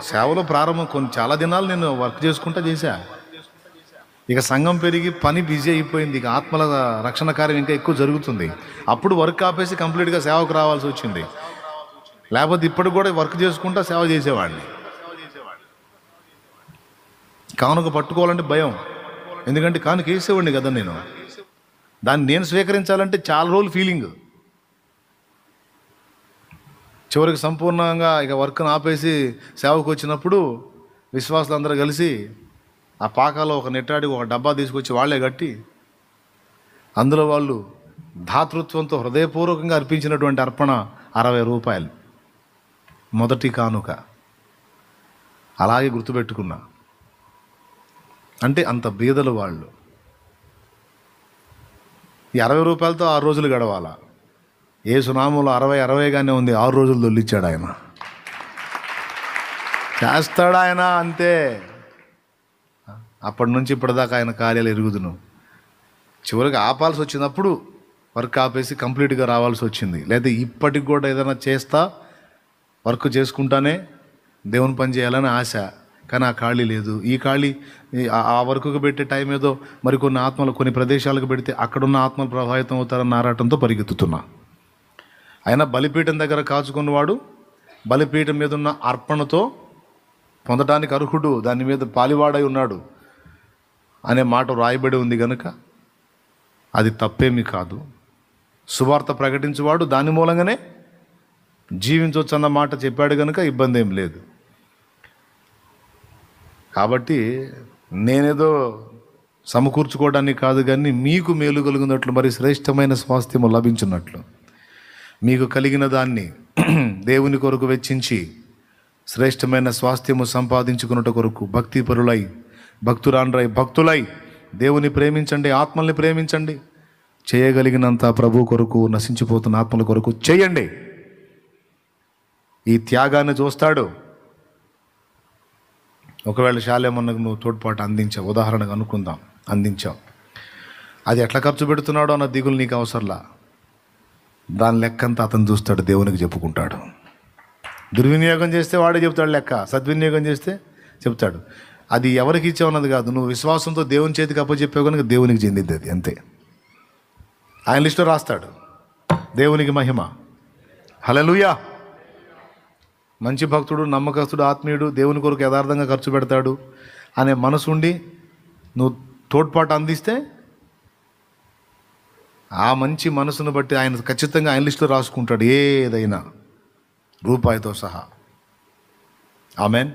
సేవలో ప్రారంభం చాలా దినాలు నేను వర్క్ చేసుకుంటా చేశా. ఇక సంఘం పెరిగి పని బిజీ అయిపోయింది. ఇక ఆత్మల రక్షణ కార్యం ఇంకా ఎక్కువ జరుగుతుంది. అప్పుడు వర్క్ ఆపేసి కంప్లీట్గా సేవకు రావాల్సి వచ్చింది. లేకపోతే ఇప్పుడు కూడా వర్క్ చేసుకుంటా సేవ చేసేవాడిని. కానుక పట్టుకోవాలంటే భయం, ఎందుకంటే కానుక వేసేవాడిని కదా నేను. దాన్ని నేను స్వీకరించాలంటే చాలా రోజులు ఫీలింగ్. చివరికి సంపూర్ణంగా ఇక వర్క్ను ఆపేసి సేవకు వచ్చినప్పుడు విశ్వాసులు అందరూ కలిసి ఆ పాకాలో ఒక నెట్టాడి ఒక డబ్బా తీసుకొచ్చి వాళ్ళే కట్టి అందులో వాళ్ళు ధాతృత్వంతో హృదయపూర్వకంగా అర్పించినటువంటి అర్పణ 60 రూపాయలు మొదటి కానుక. అలాగే గుర్తుపెట్టుకున్నా. అంటే అంత బీదలు వాళ్ళు. ఈ 60 రూపాయలతో 6 రోజులు గడవాలా? యేసునామములో 60గానే ఉంది. 6 రోజులు దొల్లిచ్చాడు ఆయన. చేస్తాడు ఆయన, అంతే. అప్పటి నుంచి ఇప్పటిదాకా ఆయన కార్యాలు ఎరుగుదును. చివరికి ఆపాల్సి వచ్చినప్పుడు వర్క్ ఆపేసి కంప్లీట్గా రావాల్సి వచ్చింది. లేదా ఇప్పటికి కూడా ఏదైనా చేస్తా వర్క్ చేసుకుంటానే దేవుని పని చేయాలని ఆశ. కానీ ఆ ఖాళీ లేదు. ఈ ఖాళీ ఆ వర్క్కు పెట్టే టైం ఏదో మరికొన్ని ఆత్మలు కొన్ని ప్రదేశాలకు పెడితే అక్కడున్న ఆత్మలు ప్రభావితం అవుతారన్న ఆరాటంతో పరిగెత్తుతున్నా. అయినా బలిపీఠం దగ్గర కాచుకున్నవాడు బలిపీఠం మీద ఉన్న అర్పణతో పొందడానికి అర్హుడు, దాని మీద పాలివాడై ఉన్నాడు అనే మాట రాయబడి ఉంది కనుక అది తప్పేమీ కాదు. సువార్త ప్రకటించేవాడు దాని మూలంగానే జీవించవచ్చు అన్న మాట చెప్పాడు కనుక ఇబ్బంది ఏం లేదు. కాబట్టి నేనేదో సమకూర్చుకోవడానికి కాదు, కానీ మీకు మేలు కలుగునట్లు మరి శ్రేష్టమైన స్వాస్థ్యము లభించున్నట్లు మీకు కలిగిన దాన్ని దేవుని కొరకు వెచ్చించి శ్రేష్టమైన స్వాస్థ్యము సంపాదించుకున్నట కొరకు భక్తిపరులై భక్తులై దేవుని ప్రేమించండి, ఆత్మల్ని ప్రేమించండి. చేయగలిగినంత ప్రభు కొరకు, నశించిపోతున్న ఆత్మల కొరకు చేయండి. ఈ త్యాగాన్ని చూస్తాడు. ఒకవేళ శాలేమన్నకు నువ్వు తోడ్పాటు అందించావు, ఉదాహరణకు అనుకుందాం, అందించావు, అది ఎట్లా ఖర్చు పెడుతున్నాడో అన్న దిగులు నీకు అవసరంలా. దాని లెక్కంతా అతను చూస్తాడు, దేవునికి చెప్పుకుంటాడు. దుర్వినియోగం చేస్తే వాడే చెప్తాడు లెక్క, సద్వినియోగం చేస్తే చెప్తాడు. అది ఎవరికి ఇచ్చావన్నది కాదు, నువ్వు విశ్వాసంతో దేవుని చేతికి అప్పచెప్పావు కనుక దేవునికి చెందింది అది, అంతే. ఆయన లిస్టులో రాస్తాడు దేవునికి మహిమ. హల్లెలూయా. మంచి భక్తుడు, నమ్మకస్తుడు, ఆత్మీయుడు, దేవుని కొరకు యథార్థంగా ఖర్చు పెడతాడు అనే మనసు ఉండి నువ్వు తోడ్పాటు అందిస్తే ఆ మంచి మనసును బట్టి ఆయన ఖచ్చితంగా ఆయన లిస్టులో రాసుకుంటాడు, ఏదైనా రూపాయితో సహా. ఆమెన్.